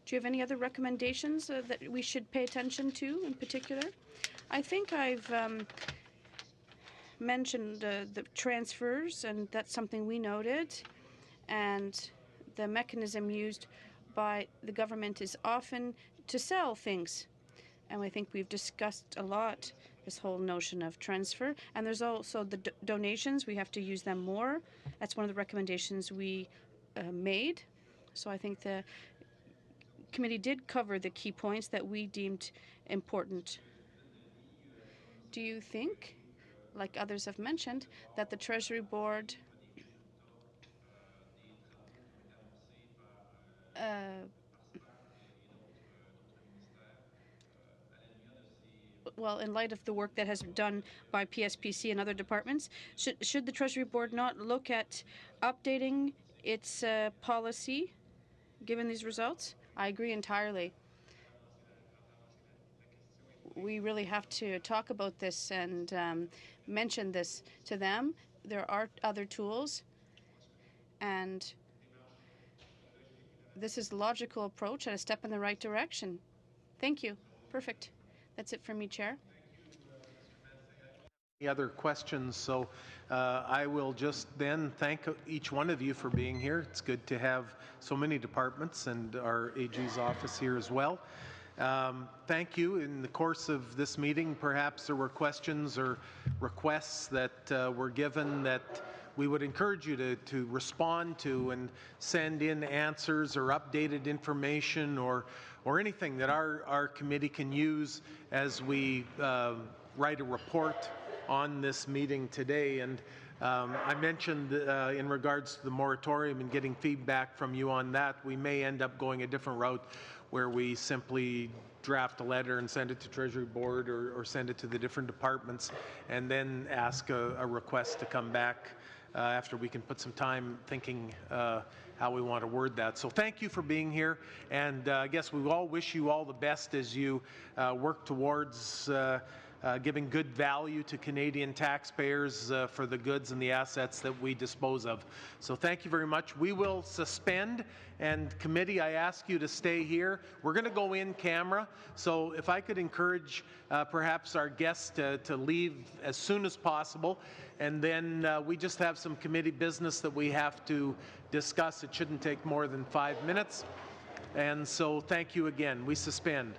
Do you have any other recommendations that we should pay attention to in particular? I think I've mentioned the transfers, and that's something we noted. And the mechanism used by the government is often to sell things. And I think we've discussed a lot this whole notion of transfer. And there's also the donations. We have to use them more. That's one of the recommendations we made. So I think the committee did cover the key points that we deemed important. Do you think, like others have mentioned, that the Treasury Board well, in light of the work that has been done by PSPC and other departments, should the Treasury Board not look at updating its policy given these results? I agree entirely. We really have to talk about this and mention this to them. There are other tools, and this is a logical approach and a step in the right direction. Thank you. Perfect. That's it for me, Chair. Any other questions? So I will just then thank each one of you for being here. It's good to have so many departments and our AG's office here as well. Thank you. In the course of this meeting, perhaps there were questions or requests that were given that we would encourage you to respond to and send in answers or updated information or anything that our committee can use as we write a report on this meeting today. And I mentioned in regards to the moratorium and getting feedback from you on that, we may end up going a different route where we simply draft a letter and send it to Treasury Board or send it to the different departments and then ask a request to come back after we can put some time thinking how we want to word that. So thank you for being here, and I guess we all wish you all the best as you work towards giving good value to Canadian taxpayers for the goods and the assets that we dispose of. So thank you very much. We will suspend, and committee, I ask you to stay here. We're going to go in camera, so if I could encourage perhaps our guests to leave as soon as possible, and then we just have some committee business that we have to discuss. It shouldn't take more than 5 minutes. And so thank you again. We suspend.